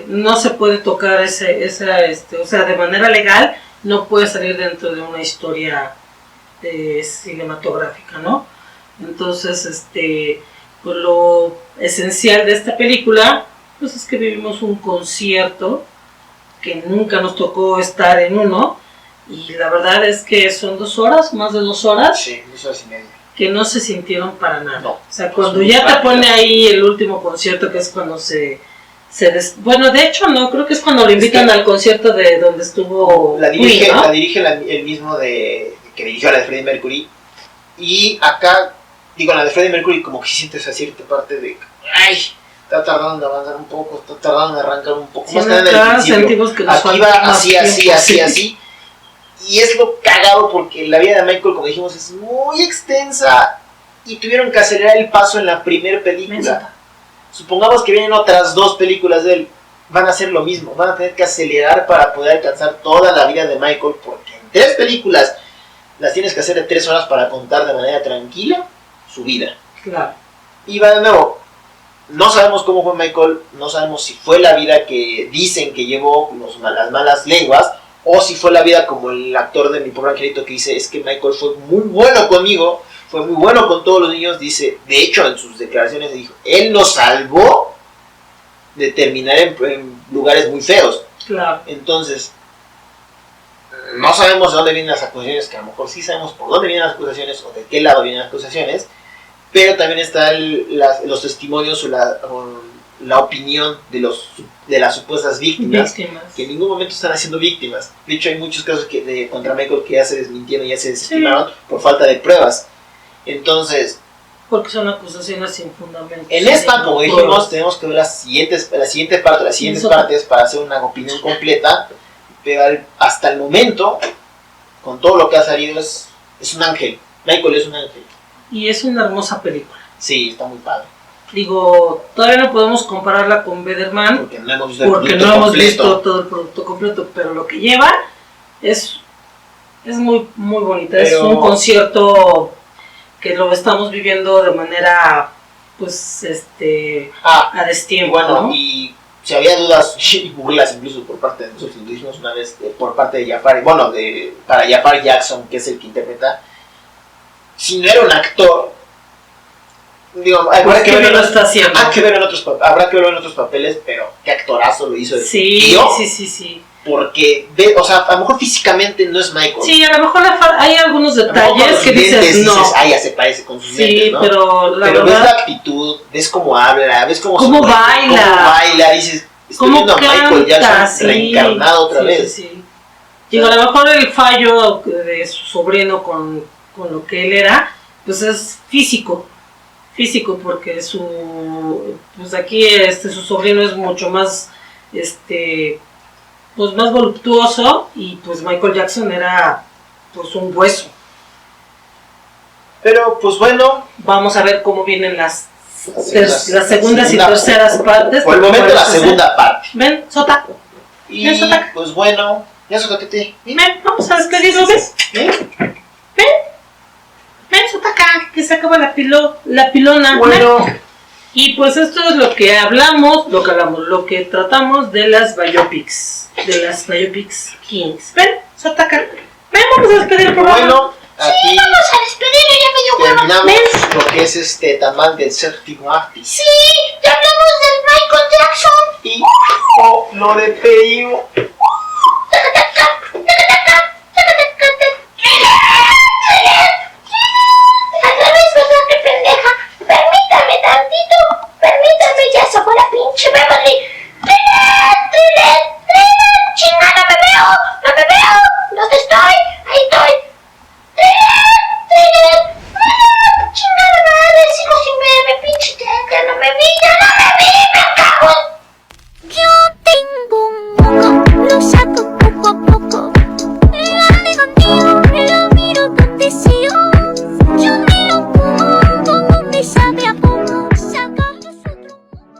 no se puede tocar o sea, de manera legal, no puede salir dentro de una historia cinematográfica, ¿no? Entonces, pues lo esencial de esta película, pues es que vivimos un concierto que nunca nos tocó estar en uno, y la verdad es que son 2 horas, más de 2 horas, Sí, 2 horas y media. que no se sintieron para nada. No, O sea, cuando muy ya te rápido. pone ahí el último concierto, que es cuando bueno, de hecho no, creo que es cuando lo invitan que- al concierto de donde estuvo La dirige, Queen, ¿no? la dirige el mismo que dirigió la de Freddie Mercury. Y acá, digo, la de Freddie Mercury como que sientes esa cierta parte de... ¡Ay! Está tardando en avanzar un poco, está tardando en arrancar un poco. Sí, Más que nada en el acá principio. sentimos que nos Aquí falta va más así, tiempo, así, así, sí. así. Y es lo cagado porque la vida de Michael, como dijimos, es muy extensa. Y tuvieron que acelerar el paso en la primera película. Supongamos que vienen otras 2 películas de él. Van a hacer lo mismo. Van a tener que acelerar para poder alcanzar toda la vida de Michael. Porque en 3 películas las tienes que hacer de 3 horas para contar de manera tranquila su vida. Claro. Y va de nuevo. No sabemos cómo fue Michael. No sabemos si fue la vida que dicen que llevó las malas lenguas. O si fue la vida como el actor de Mi Pobre Angelito que dice, es que Michael fue muy bueno conmigo, fue muy bueno con todos los niños. Dice, de hecho en sus declaraciones dijo, él nos salvó de terminar en lugares muy feos. Claro. Entonces, no sabemos de dónde vienen las acusaciones, que a lo mejor sí sabemos por dónde vienen las acusaciones o de qué lado vienen las acusaciones, pero también están los testimonios o la opinión de las supuestas víctimas, Víctimas. que en ningún momento están haciendo víctimas. De hecho, hay muchos casos contra Michael que ya se desmintieron, ya se desestimaron por falta de pruebas. Entonces, Porque son acusaciones sin fundamento. en esta, como Sin dijimos, pruebas. tenemos que ver las siguientes Eso. partes para hacer una opinión completa. Pero hasta el momento, con todo lo que ha salido, es un ángel. Michael es un ángel. Y es una hermosa película. Sí, está muy padre. Digo, todavía no podemos compararla con Bederman, Porque no hemos visto el porque producto no hemos completo. visto todo el producto completo, pero lo que lleva es muy, muy bonita. Es Pero- un concierto que lo estamos viviendo de manera, pues, a Y destiempo, bueno, ¿no? y si había dudas y burlas incluso por parte de nosotros, lo dijimos una vez, por parte de Jafar, bueno, para Jafar Jackson, que es el que interpreta, si no era un actor, digo, habrá Pues que que verlo lo está haciendo. habrá que verlo en otros papeles, pero qué actorazo lo hizo de Sí, tío, sí. porque, o sea, a lo mejor físicamente no es Michael. Sí, a lo mejor hay algunos A lo mejor con detalles sus que lentes dices, no. ah, ya se parece con sus Sí, lentes, ¿no? pero la Pero ves la verdad, actitud, ves cómo habla, ves cómo Cómo sonríe, baila. cómo baila, dices, estoy cómo viendo a Michael canta, Jackson sí, reencarnado otra sí, vez. sí. Digo, a lo mejor el fallo de su sobrino con lo que él era, pues es físico, porque pues aquí su sobrino es mucho más, pues más voluptuoso, y pues Michael Jackson era pues un hueso. Pero pues bueno, Vamos a ver cómo vienen las la segundas y segunda- terceras partes. por el momento porque la parece ser- segunda parte. Ven, Sota, Y Eso está. pues bueno, ya eso que te... ven, vamos a despedirnos, ¿ves? ¿Eh? Ven, Sota acá, que se acaba la pilona. Bueno, Y pues esto es lo que hablamos, lo que tratamos de las biopics Kings. Ven, Sota acá. Ven, vamos a despedir el programa. bueno, aquí Vamos a despedirlo, ya me dio hueva. terminamos lo que es tamal del séptimo arte. Sí, ya hablamos del Michael Jackson. Y lo despedimos.